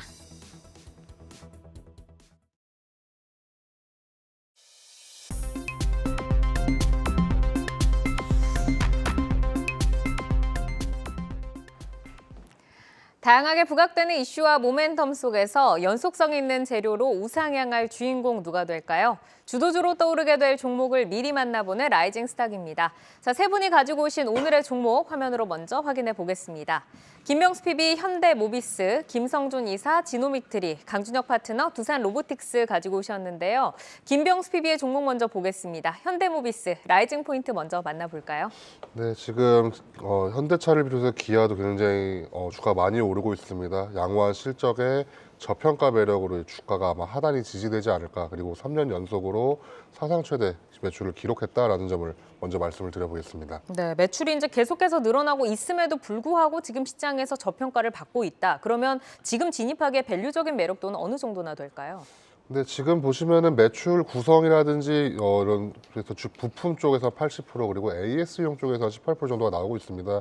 Speaker 1: 다양하게 부각되는 이슈와 모멘텀 속에서 연속성 있는 재료로 우상향할 주인공 누가 될까요? 주도주로 떠오르게 될 종목을 미리 만나보는 라이징 스탁입니다. 자, 세 분이 가지고 오신 오늘의 종목 화면으로 먼저 확인해 보겠습니다. 김명수 PB 현대모비스, 김성준 이사 지노믹트리, 강준혁 파트너 두산 로보틱스 가지고 오셨는데요. 김명수 PB의 종목 먼저 보겠습니다. 현대모비스, 라이징 포인트 먼저 만나볼까요?
Speaker 5: 네, 지금 현대차를 비롯해서 기아도 굉장히 주가 많이 오르고 있습니다. 양호한 실적에 저평가 매력으로 주가가 아마 하단이 지지되지 않을까. 그리고 3년 연속으로 사상 최대 매출을 기록했다라는 점을 먼저 말씀을 드려보겠습니다.
Speaker 1: 네, 매출이 이제 계속해서 늘어나고 있음에도 불구하고 지금 시장에서 저평가를 받고 있다. 그러면 지금 진입하기에 밸류적인 매력도는 어느 정도나 될까요?
Speaker 5: 근데 지금 보시면은 매출 구성이라든지 이런 그래서 부품 쪽에서 80% 그리고 AS용 쪽에서 18% 정도가 나오고 있습니다.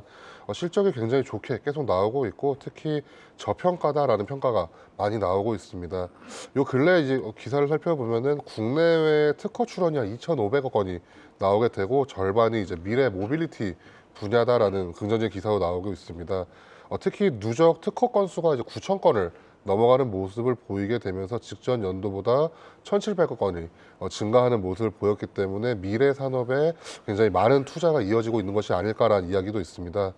Speaker 5: 실적이 굉장히 좋게 계속 나오고 있고 특히 저평가다라는 평가가 많이 나오고 있습니다. 요 근래 이제 기사를 살펴보면은 국내외 특허 출원이 한 2,500억 원이 나오게 되고 절반이 이제 미래 모빌리티 분야다라는 긍정적인 기사로 나오고 있습니다. 특히 누적 특허 건수가 이제 9,000건을 넘어가는 모습을 보이게 되면서 직전 연도보다 1,700억 원이 증가하는 모습을 보였기 때문에 미래 산업에 굉장히 많은 투자가 이어지고 있는 것이 아닐까라는 이야기도 있습니다.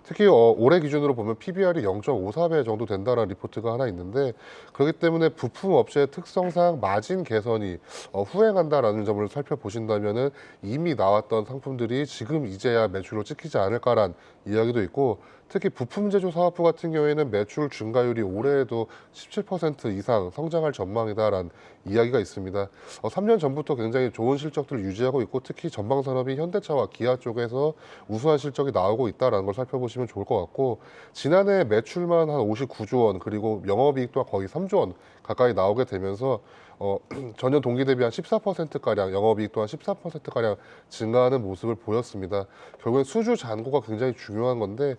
Speaker 5: 특히 올해 기준으로 보면 PBR이 0.54배 정도 된다라는 리포트가 하나 있는데, 그렇기 때문에 부품 업체의 특성상 마진 개선이 후행한다라는 점을 살펴보신다면은 이미 나왔던 상품들이 지금 이제야 매출로 찍히지 않을까라는 이야기도 있고, 특히 부품 제조 사업부 같은 경우에는 매출 증가율이 올해에도 17% 이상 성장할 전망이다라는 이야기가 있습니다. 3년 전부터 굉장히 좋은 실적들을 유지하고 있고, 특히 전방 산업이 현대차와 기아 쪽에서 우수한 실적이 나오고 있다라는 걸 살펴보시면 좋을 것 같고, 지난해 매출만 한 59조 원, 그리고 영업이익 또한 거의 3조 원 가까이 나오게 되면서 전년 동기 대비 한 14%가량, 영업이익 또한 14%가량 증가하는 모습을 보였습니다. 결국엔 수주 잔고가 굉장히 중요한 건데,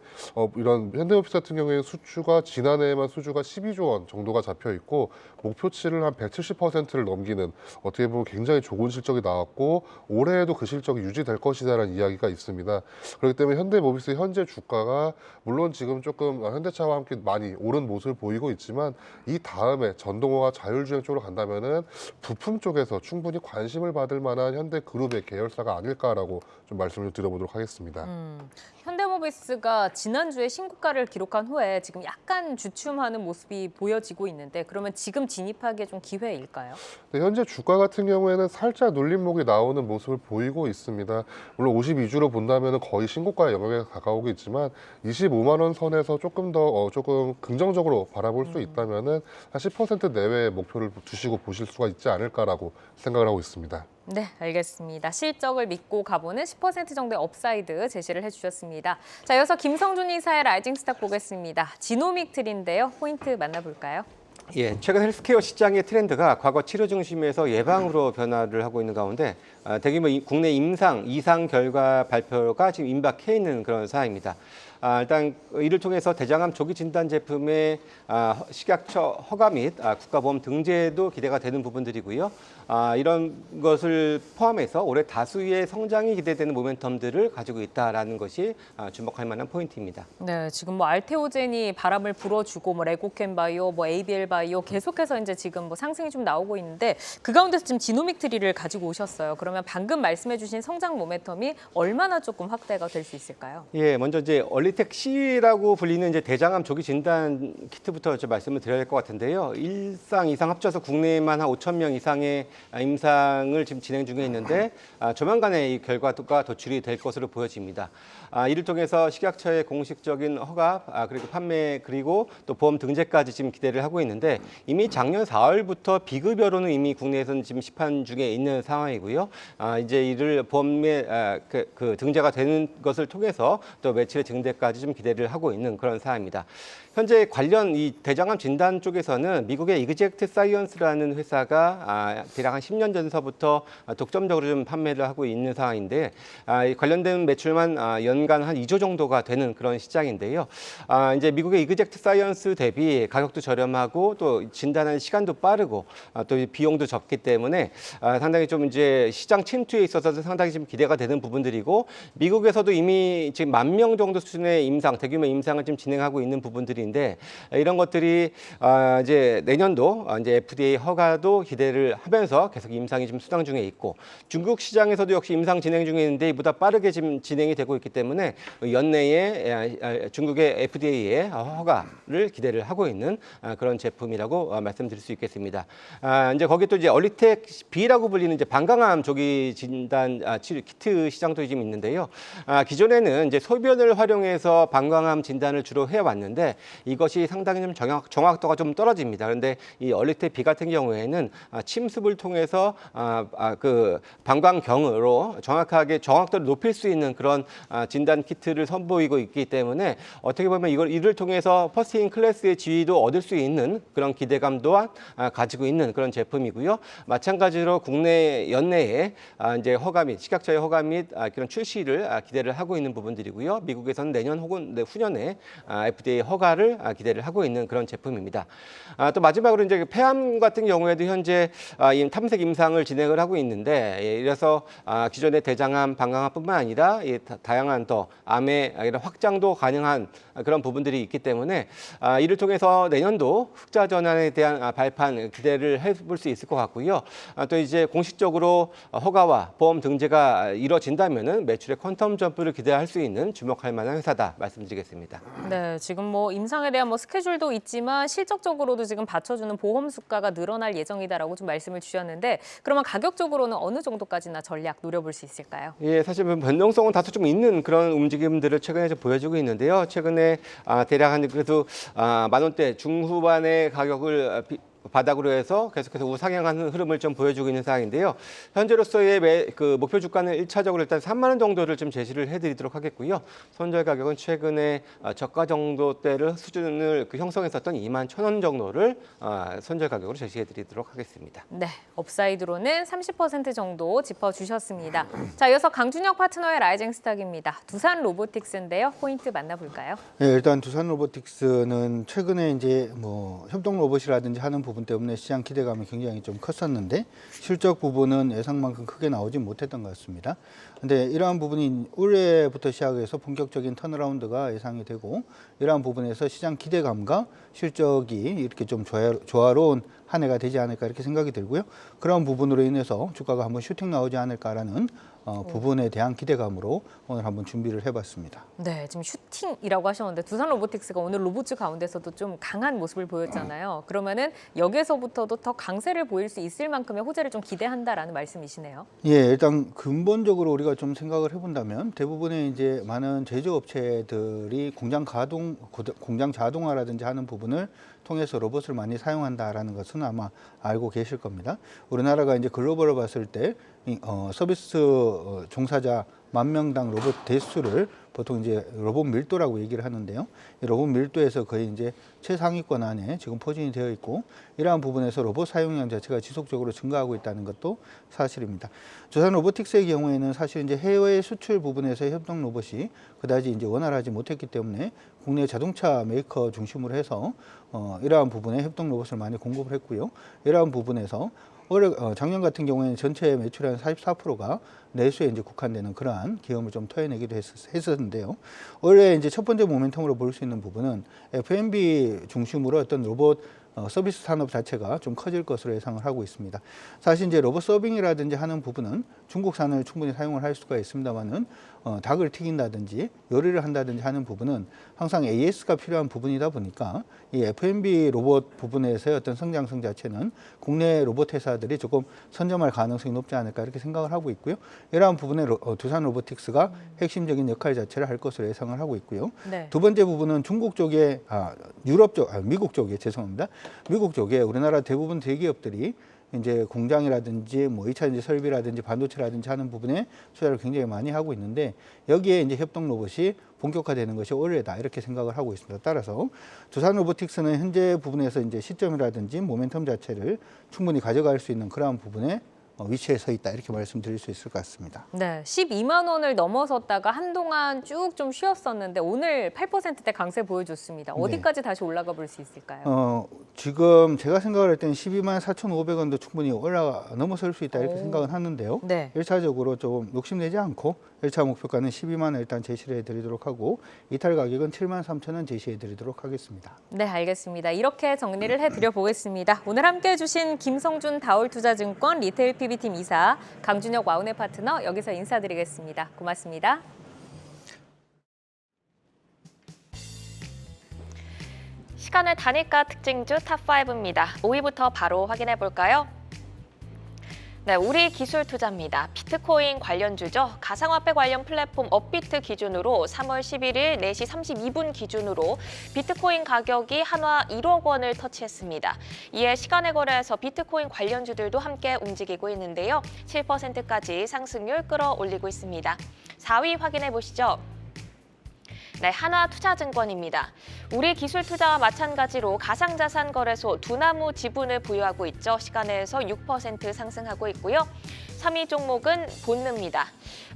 Speaker 5: 이런 현대오피스 같은 경우에는 수주가 지난해에만 수주가 12조 원 정도가 잡혀 있고, 목표치를 한 170%를 넘기는, 어떻게 보면 굉장히 좋은 실적이 나왔고, 올해에도 그 실적이 유지될 것이다라는 이야기가 있습니다. 그렇기 때문에 현대모비스 현재 주가가 물론 지금 조금 현대차와 함께 많이 오른 모습을 보이고 있지만, 이 다음에 전동화와 자율주행 쪽으로 간다면은 부품 쪽에서 충분히 관심을 받을 만한 현대그룹의 계열사가 아닐까라고 좀 말씀을 드려보도록 하겠습니다.
Speaker 1: 현대모비스가 지난주에 신고가를 기록한 후에 지금 약간 주춤하는 모습이 보여지고 있는데, 그러면 지금 진입하기에 좀 기회일까요?
Speaker 5: 네, 현재 주가 같은 경우에는 살짝 눌림목이 나오는 모습을 보이고 있습니다. 물론 52주로 본다면 거의 신고가 영역에 가까우고 있지만 25만 원 선에서 조금 더 조금 긍정적으로 바라볼 수 있다면은 한 10% 내외의 목표를 두시고 보실 수가 있지 않을까라고 생각을 하고 있습니다.
Speaker 1: 네, 알겠습니다. 실적을 믿고 가보는 10% 정도의 업사이드 제시를 해주셨습니다. 자, 이어서 김성준 이사의 라이징 스탁 보겠습니다. 지노믹틀인데요. 포인트 만나볼까요?
Speaker 3: 예, 최근 헬스케어 시장의 트렌드가 과거 치료 중심에서 예방으로 변화를 하고 있는 가운데 대규모 국내 임상 이상 결과 발표가 지금 임박해 있는 그런 상황입니다. 일단 이를 통해서 대장암 조기 진단 제품의 식약처 허가 및 국가보험 등재도 기대가 되는 부분들이고요. 이런 것을 포함해서 올해 다수의 성장이 기대되는 모멘텀들을 가지고 있다라는 것이 주목할 만한 포인트입니다.
Speaker 1: 네, 지금 뭐 알테오젠이 바람을 불어주고 뭐 레고캔바이오, 뭐 ABL바이오 계속해서 이제 지금 뭐 상승이 좀 나오고 있는데, 그 가운데서 지금 지노믹트리를 가지고 오셨어요. 그러면 방금 말씀해주신 성장 모멘텀이 얼마나 조금 확대가 될 수 있을까요?
Speaker 3: 예, 먼저 이제 얼리텍 C라고 불리는 이제 대장암 조기 진단 키트부터 좀 말씀을 드려야 될 것 같은데요. 1상, 2상 합쳐서 국내에만 한 5천 명 이상의 임상을 지금 진행 중에 있는데 조만간에 이 결과가 도출이 될 것으로 보여집니다. 이를 통해서 식약처의 공식적인 허가, 그리고 판매, 그리고 또 보험 등재까지 지금 기대를 하고 있는데, 이미 작년 4월부터 비급여로는 이미 국내에서는 지금 시판 중에 있는 상황이고요. 이제 이를 보험에 그 등재가 되는 것을 통해서 또 매출의 증대까지 좀 기대를 하고 있는 그런 상황입니다. 현재 관련 이 대장암 진단 쪽에서는 미국의 이그젝트 사이언스라는 회사가 대략 한 10년 전서부터 독점적으로 좀 판매를 하고 있는 상황인데, 관련된 매출만 연간 한 2조 정도가 되는 그런 시장인데요. 이제 미국의 이그젝트 사이언스 대비 가격도 저렴하고 또 진단하는 시간도 빠르고 또 비용도 적기 때문에 상당히 좀 이제 시장 침투에 있어서도 상당히 좀 기대가 되는 부분들이고, 미국에서도 이미 지금 10,000명 정도 수준의 임상, 대규모 임상을 지금 진행하고 있는 부분들인데, 이런 것들이 이제 내년도 이제 FDA 허가도 기대를 하면서 계속 임상이 지금 수당 중에 있고, 중국 시장에서도 역시 임상 진행 중에 있는데 이보다 빠르게 지금 진행이 되고 있기 때문에 연내에 중국의 FDA의 허가를 기대를 하고 있는 그런 제품이라고 말씀드릴 수 있겠습니다. 이제 거기 또 이제 얼리텍 B라고 불리는 이제 방광암 조기 진단 치료 키트 시장도 지금 있는데요. 기존에는 이제 소변을 활용해서 방광암 진단을 주로 해왔는데 이것이 상당히 좀 정확도가 좀 떨어집니다. 그런데 이 얼리텍 B 같은 경우에는 침습을 통해서 그 방광경으로 정확하게 정확도를 높일 수 있는 그런 진단 키트를 선보이고 있기 때문에 어떻게 보면 이를 통해서 퍼스트 클래스의 지위도 얻을 수 있는 그런 기대감 또한 가지고 있는 그런 제품이고요. 마찬가지로 국내 연내에 이제 허가 및 식약처의 허가 및 그런 출시를 기대를 하고 있는 부분들이고요. 미국에서는 내년 내년 혹은 후년에 FDA 허가를 기대를 하고 있는 그런 제품입니다. 또 마지막으로 이제 폐암 같은 경우에도 현재 탐색 임상을 진행을 하고 있는데 이래서 기존의 대장암, 방광암뿐만 아니라 다양한 더 암의 이런 확장도 가능한 그런 부분들이 있기 때문에 이를 통해서 내년도 흑자 전환에 대한 발판 기대를 해볼 수 있을 것 같고요. 또 이제 공식적으로 허가와 보험 등재가 이뤄진다면은 매출의 퀀텀 점프를 기대할 수 있는 주목할 만한 회사다 말씀드리겠습니다.
Speaker 1: 네, 지금 뭐 임상에 대한 스케줄도 있지만 실적적으로도 지금 받쳐주는 보험 수가가 늘어날 예정이다라고 좀 말씀을 주셨는데 그러면 가격적으로는 어느 정도까지나 전략 노려볼 수 있을까요?
Speaker 3: 예, 사실 변동성은 다소 좀 있는 그런 움직임들을 최근에 좀 보여주고 있는데요. 최근에 대략 한 그래도 10,000원대 중후반의 가격을 바닥으로 해서 계속해서 우상향하는 흐름을 좀 보여주고 있는 상황인데요. 현재로서의 목표 주가는 1차적으로 일단 3만 원 정도를 좀 제시를 해드리도록 하겠고요. 손절 가격은 최근에 저가 정도대를 수준을 형성했었던 21,000원 정도를 손절 가격으로 제시해드리도록 하겠습니다.
Speaker 1: 네, 업사이드로는 30% 정도 짚어주셨습니다. 자, 이어서 강준혁 파트너의 라이징 스탁입니다. 두산 로보틱스인데요. 포인트 만나볼까요?
Speaker 4: 네, 일단 두산 로보틱스는 최근에 이제 협동 로봇이라든지 하는 부분 때문에 시장 기대감이 굉장히 좀 컸었는데 실적 부분은 예상만큼 크게 나오지 못했던 것 같습니다. 근데 이러한 부분이 올해부터 시작해서 본격적인 턴어라운드가 예상이 되고 이러한 부분에서 시장 기대감과 실적이 이렇게 좀 조화로운 한 해가 되지 않을까 이렇게 생각이 들고요. 그런 부분으로 인해서 주가가 한번 슈팅 나오지 않을까라는 부분에 대한 기대감으로 오늘 한번 준비를 해봤습니다.
Speaker 1: 네, 지금 슈팅이라고 하셨는데 두산 로보틱스가 오늘 로봇 가운데서도 좀 강한 모습을 보였잖아요. 그러면은 여기서부터도 더 강세를 보일 수 있을 만큼의 호재를 좀 기대한다라는 말씀이시네요.
Speaker 4: 예, 일단 근본적으로 우리가 좀 생각을 해본다면 대부분의 이제 많은 제조업체들이 공장 자동화라든지 하는 부분을 통해서 로봇을 많이 사용한다라는 것은 아마 알고 계실 겁니다. 우리나라가 이제 글로벌로 봤을 때 서비스 종사자 10,000명당 로봇 대수를 보통 이제 로봇 밀도라고 얘기를 하는데요. 이 로봇 밀도에서 거의 이제 최상위권 안에 지금 포진이 되어 있고 이러한 부분에서 로봇 사용량 자체가 지속적으로 증가하고 있다는 것도 사실입니다. 두산 로보틱스의 경우에는 사실 이제 해외 수출 부분에서 협동 로봇이 그다지 이제 원활하지 못했기 때문에 국내 자동차 메이커 중심으로 해서 이러한 부분에 협동 로봇을 많이 공급을 했고요. 이러한 부분에서 작년 같은 경우에는 전체 매출의 한 44%가 내수에 이제 국한되는 그러한 기업을 좀 토해내기도 했었는데요. 올해 이제 첫 번째 모멘텀으로 볼 수 있는 부분은 F&B 중심으로 어떤 로봇 서비스 산업 자체가 좀 커질 것으로 예상을 하고 있습니다. 사실 이제 로봇 서빙이라든지 하는 부분은 중국산을 충분히 사용을 할 수가 있습니다만은 닭을 튀긴다든지 요리를 한다든지 하는 부분은 항상 AS가 필요한 부분이다 보니까 이 F&B 로봇 부분에서의 어떤 성장성 자체는 국내 로봇 회사들이 조금 선점할 가능성이 높지 않을까 이렇게 생각을 하고 있고요. 이러한 부분에 두산 로보틱스가 핵심적인 역할 자체를 할 것으로 예상을 하고 있고요.
Speaker 1: 네.
Speaker 4: 두 번째 부분은 중국 쪽에 미국 쪽에 죄송합니다. 미국 쪽에 우리나라 대부분 대기업들이 이제 공장이라든지 2차 이제 설비라든지 반도체라든지 하는 부분에 투자를 굉장히 많이 하고 있는데 여기에 이제 협동 로봇이 본격화되는 것이 올해다 이렇게 생각을 하고 있습니다. 따라서 두산 로보틱스는 현재 부분에서 이제 시점이라든지 모멘텀 자체를 충분히 가져갈 수 있는 그러한 부분에 위치에 서 있다 이렇게 말씀드릴 수 있을 것 같습니다.
Speaker 1: 네, 12만 원을 넘어섰다가 한동안 쭉 좀 쉬었었는데 오늘 8%대 강세 보여줬습니다. 어디까지 다시 올라가 볼 수 있을까요?
Speaker 4: 지금 제가 생각을 할 때는 124,500원도 충분히 넘어설 수 있다 이렇게 생각은 하는데요.
Speaker 1: 네.
Speaker 4: 1차적으로 좀 욕심내지 않고 1차 목표가는 12만 원 일단 제시를 해드리도록 하고 이탈 가격은 73,000원 제시해드리도록 하겠습니다.
Speaker 1: 네, 알겠습니다. 이렇게 정리를 해드려 보겠습니다. 오늘 함께해 주신 김성준 다올투자증권 리테일 PB팀 이사, 강준혁 와운의 파트너 여기서 인사드리겠습니다. 고맙습니다.
Speaker 2: 시간을 단위가 특징주 탑5입니다. 5위부터 바로 확인해 볼까요? 네, 우리 기술 투자입니다. 비트코인 관련주죠. 가상화폐 관련 플랫폼 업비트 기준으로 3월 11일 4시 32분 기준으로 비트코인 가격이 한화 1억 원을 터치했습니다. 이에 시간의 거래에서 비트코인 관련주들도 함께 움직이고 있는데요. 7%까지 상승률 끌어올리고 있습니다. 4위 확인해 보시죠. 네, 한화투자증권입니다. 우리 기술투자와 마찬가지로 가상자산 거래소 두나무 지분을 보유하고 있죠. 시간에서 6% 상승하고 있고요. 3위 종목은 본느입니다.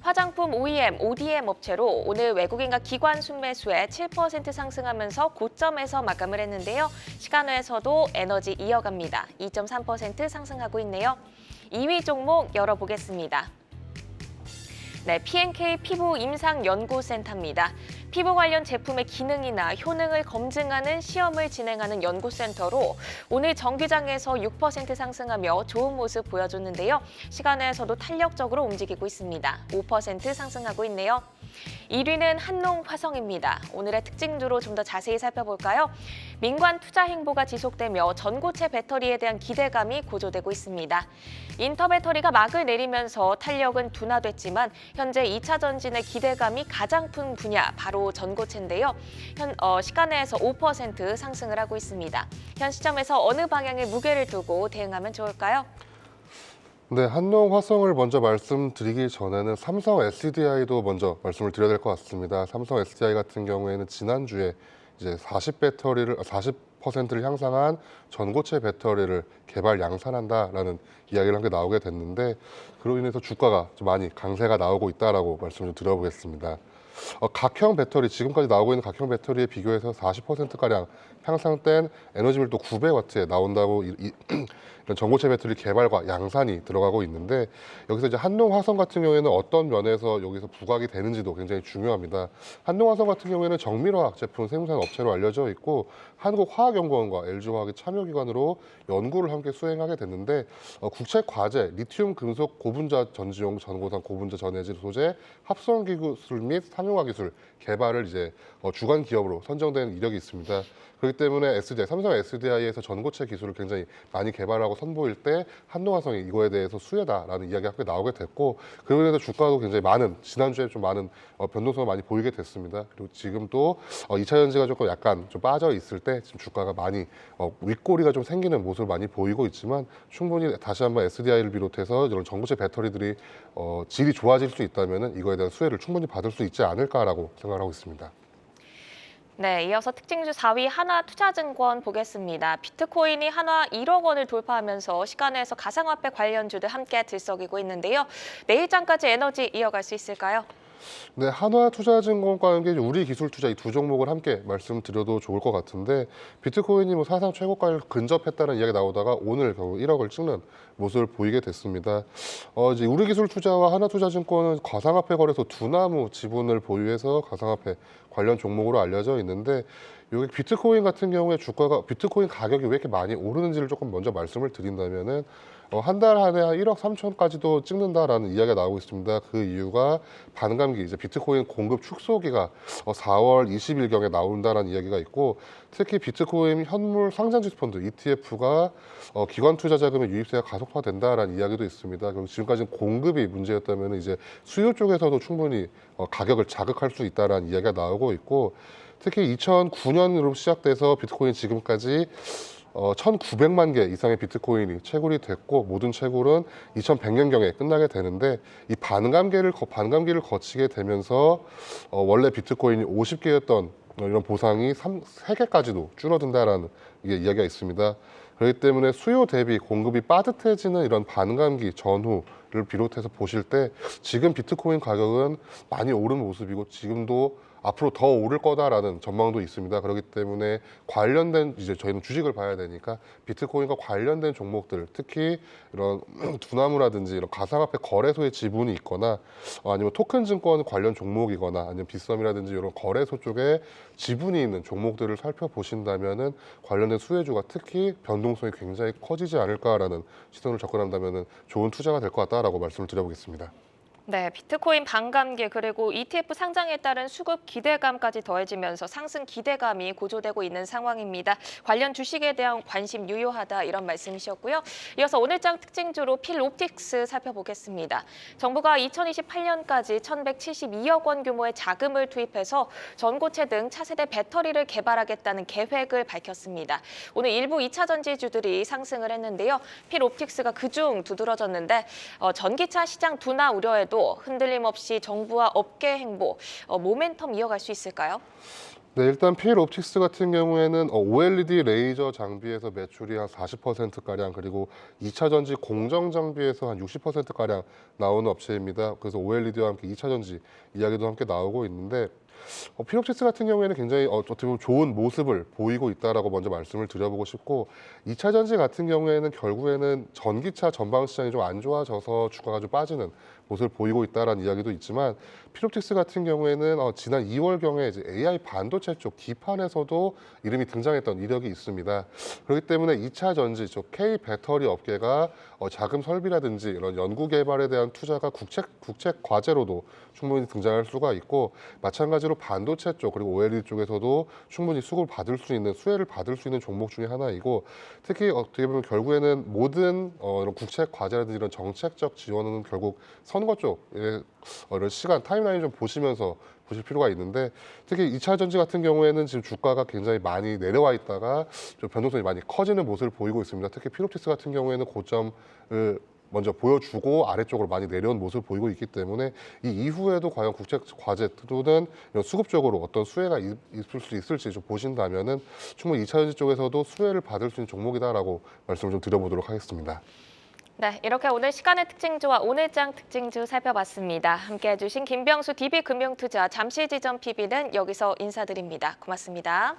Speaker 2: 화장품 OEM, ODM 업체로 오늘 외국인과 기관 순매수에 7% 상승하면서 고점에서 마감을 했는데요. 시간에서도 에너지 이어갑니다. 2.3% 상승하고 있네요. 2위 종목 열어보겠습니다. 네, P&K 피부 임상 연구센터입니다. 피부 관련 제품의 기능이나 효능을 검증하는 시험을 진행하는 연구센터로 오늘 정규장에서 6% 상승하며 좋은 모습 보여줬는데요. 시간에서도 탄력적으로 움직이고 있습니다. 5% 상승하고 있네요. 1위는 한농화성입니다. 오늘의 특징주로 좀 더 자세히 살펴볼까요? 민관 투자 행보가 지속되며 전고체 배터리에 대한 기대감이 고조되고 있습니다. 인터 배터리가 막을 내리면서 탄력은 둔화됐지만 현재 2차 전진의 기대감이 가장 큰 분야 바로 전고체인데요. 시간에서 5% 상승을 하고 있습니다. 현 시점에서 어느 방향에 무게를 두고 대응하면 좋을까요?
Speaker 5: 네, 한농화성을 먼저 말씀드리기 전에는 삼성 SDI도 먼저 말씀을 드려야 될 것 같습니다. 삼성 SDI 같은 경우에는 지난주에 이제 40%를 향상한 전고체 배터리를 개발 양산한다라는 이야기를 한 게 나오게 됐는데 그로 인해서 주가가 좀 많이 강세가 나오고 있다라고 말씀을 좀 드려보겠습니다. 각형 배터리, 지금까지 나오고 있는 각형 배터리에 비교해서 40%가량 향상된 에너지 밀도 900W에 나온다고 이런 전고체 배터리 개발과 양산이 들어가고 있는데 여기서 이제 한농화성 같은 경우에는 어떤 면에서 여기서 부각이 되는지도 굉장히 중요합니다. 한농화성 같은 경우에는 정밀화학 제품 생산 업체로 알려져 있고 한국화학연구원과 LG화학의 참여기관으로 연구를 함께 수행하게 됐는데 국책 과제, 리튬 금속 고분자 전지용 전고산 고분자 전해질 소재 합성 기술 및 상용화 기술 개발을 이제 주관 기업으로 선정된 이력이 있습니다. 그렇기 때문에 삼성 SDI에서 전고체 기술을 굉장히 많이 개발하고 선보일 때 한농화성이 이거에 대해서 수혜다라는 이야기가 함께 나오게 됐고 그로 인해서 주가도 굉장히 지난주에 좀 많은 변동성을 많이 보이게 됐습니다. 그리고 지금 또 2차 전지가 조금 약간 좀 빠져 있을 때 지금 주가가 많이 윗꼬리가 좀 생기는 모습을 많이 보이고 있지만 충분히 다시 한번 SDI를 비롯해서 이런 전고체 배터리들이 질이 좋아질 수 있다면 이거에 대한 수혜를 충분히 받을 수 있지 않을까라고 생각하고 있습니다.
Speaker 2: 네, 이어서 특징주 4위 한화투자증권 보겠습니다. 비트코인이 한화 1억 원을 돌파하면서 시간에서 가상화폐 관련주들 함께 들썩이고 있는데요. 내일장까지 에너지 이어갈 수 있을까요?
Speaker 5: 네, 한화투자증권과 함께 우리 기술투자 이 두 종목을 함께 말씀드려도 좋을 것 같은데 비트코인이 뭐 사상 최고가를 근접했다는 이야기 나오다가 오늘 결국 1억을 찍는 모습을 보이게 됐습니다. 이제 우리 기술투자와 한화투자증권은 가상화폐 거래소 두나무 지분을 보유해서 가상화폐 관련 종목으로 알려져 있는데 여기 비트코인 같은 경우에 비트코인 가격이 왜 이렇게 많이 오르는지를 조금 먼저 말씀을 드린다면은 한 달 안에 한 1억 3천까지도 찍는다라는 이야기가 나오고 있습니다. 그 이유가 반감기, 이제 비트코인 공급 축소기가 4월 20일경에 나온다라는 이야기가 있고 특히 비트코인 현물 상장지수 펀드 ETF가 기관 투자 자금의 유입세가 가속화된다라는 이야기도 있습니다. 지금까지는 공급이 문제였다면 이제 수요 쪽에서도 충분히 가격을 자극할 수 있다라는 이야기가 나오고 있고 특히 2009년으로 시작돼서 비트코인 지금까지 1,900만 개 이상의 비트코인이 채굴이 됐고 모든 채굴은 2100년경에 끝나게 되는데 이 반감기를 거치게 되면서 원래 비트코인이 50개였던 이런 보상이 3개까지도 줄어든다라는 이야기가 있습니다. 그렇기 때문에 수요 대비 공급이 빠듯해지는 이런 반감기 전후를 비롯해서 보실 때 지금 비트코인 가격은 많이 오른 모습이고 지금도 앞으로 더 오를 거다라는 전망도 있습니다. 그렇기 때문에 관련된 이제 저희는 주식을 봐야 되니까 비트코인과 관련된 종목들, 특히 이런 두나무라든지 이런 가상화폐 거래소의 지분이 있거나 아니면 토큰 증권 관련 종목이거나 아니면 빗썸이라든지 이런 거래소 쪽에 지분이 있는 종목들을 살펴보신다면은 관련된 수혜주가 특히 변동성이 굉장히 커지지 않을까라는 시선을 접근한다면은 좋은 투자가 될 것 같다라고 말씀을 드려보겠습니다.
Speaker 2: 네, 비트코인 반감기 그리고 ETF 상장에 따른 수급 기대감까지 더해지면서 상승 기대감이 고조되고 있는 상황입니다. 관련 주식에 대한 관심 유효하다 이런 말씀이셨고요. 이어서 오늘장 특징주로 필옵틱스 살펴보겠습니다. 정부가 2028년까지 1,172억 원 규모의 자금을 투입해서 전고체 등 차세대 배터리를 개발하겠다는 계획을 밝혔습니다. 오늘 일부 2차 전지주들이 상승을 했는데요. 필옵틱스가 그중 두드러졌는데 전기차 시장 둔화 우려에도 기대로 흔들림 없이 정부와 업계 행보, 모멘텀 이어갈 수 있을까요?
Speaker 5: 네, 일단 필옵틱스 같은 경우에는 OLED 레이저 장비에서 매출이 한 40%가량, 그리고 2차 전지 공정 장비에서 한 60%가량 나오는 업체입니다. 그래서 OLED와 함께 2차 전지 이야기도 함께 나오고 있는데, 필옵틱스 같은 경우에는 굉장히 어떻게 보면 좋은 모습을 보이고 있다라고 먼저 말씀을 드려보고 싶고, 2차 전지 같은 경우에는 결국에는 전기차 전방 시장이 좀 안 좋아져서 주가가 좀 빠지는 모습을 보이고 있다라는 이야기도 있지만, 필옵틱스 같은 경우에는 지난 2월경에 이제 AI 반도체 쪽 기판에서도 이름이 등장했던 이력이 있습니다. 그렇기 때문에 2차 전지 쪽 K 배터리 업계가 자금 설비라든지 이런 연구 개발에 대한 투자가 국책 과제로도 충분히 등장할 수가 있고, 마찬가지로 반도체 쪽 그리고 OLED 쪽에서도 충분히 수혜를 받을 수 있는 종목 중에 하나이고, 특히 어떻게 보면 결국에는 모든 이런 국책 과제라든지 이런 정책적 지원은 결국 선거 쪽에 이런 시간 타임라인 좀 보시면서 보실 필요가 있는데, 특히 2차 전지 같은 경우에는 지금 주가가 굉장히 많이 내려와 있다가 좀 변동성이 많이 커지는 모습을 보이고 있습니다. 특히 필옵틱스 같은 경우에는 고점을 먼저 보여주고 아래쪽으로 많이 내려온 모습을 보이고 있기 때문에, 이 이후에도 과연 국책 과제 또는 이런 수급적으로 어떤 수혜가 있을 수 있을지 좀 보신다면은 충분히 2차 전지 쪽에서도 수혜를 받을 수 있는 종목이다라고 말씀을 좀 드려보도록 하겠습니다.
Speaker 2: 네, 이렇게 오늘 시간의 특징주와 오늘장 특징주 살펴봤습니다. 함께해 주신 김병수 DB금융투자 잠실지점 PB는 여기서 인사드립니다. 고맙습니다.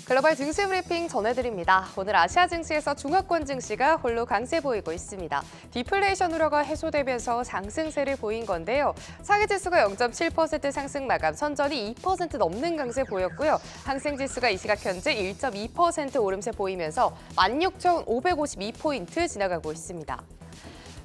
Speaker 6: 글로벌 증시 브리핑 전해드립니다. 오늘 아시아 증시에서 중화권 증시가 홀로 강세 보이고 있습니다. 디플레이션 우려가 해소되면서 상승세를 보인 건데요. 상해 지수가 0.7% 상승 마감, 선전이 2% 넘는 강세 보였고요. 항생 지수가 이 시각 현재 1.2% 오름세 보이면서 16,552포인트 지나가고 있습니다.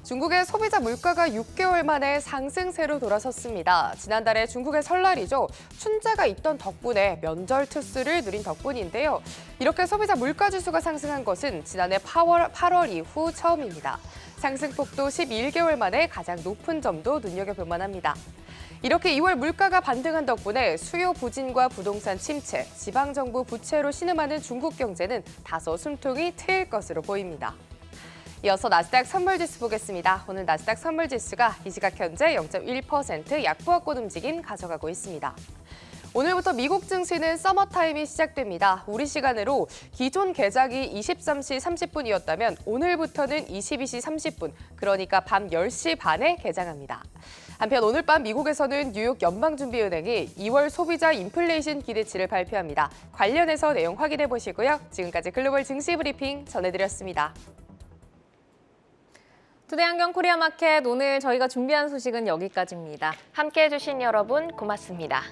Speaker 6: 중국의 소비자 물가가 6개월 만에 상승세로 돌아섰습니다. 지난달에 중국의 설날이죠. 춘자가 있던 덕분에 면절 특수를 누린 덕분인데요. 이렇게 소비자 물가 지수가 상승한 것은 지난해 8월 이후 처음입니다. 상승폭도 11개월 만에 가장 높은 점도 눈여겨볼 만합니다. 이렇게 2월 물가가 반등한 덕분에 수요 부진과 부동산 침체, 지방정부 부채로 신음하는 중국 경제는 다소 숨통이 트일 것으로 보입니다. 이어서 나스닥 선물지수 보겠습니다. 오늘 나스닥 선물지수가 이 시각 현재 0.1% 약보합권 움직임 가져가고 있습니다. 오늘부터 미국 증시는 서머타임이 시작됩니다. 우리 시간으로 기존 개장이 23시 30분이었다면 오늘부터는 22시 30분, 그러니까 밤 10시 반에 개장합니다. 한편 오늘 밤 미국에서는 뉴욕 연방준비은행이 2월 소비자 인플레이션 기대치를 발표합니다. 관련해서 내용 확인해 보시고요. 지금까지 글로벌 증시 브리핑 전해드렸습니다.
Speaker 1: 투데이 안경 코리아 마켓 오늘 저희가 준비한 소식은 여기까지입니다.
Speaker 2: 함께해 주신 여러분 고맙습니다.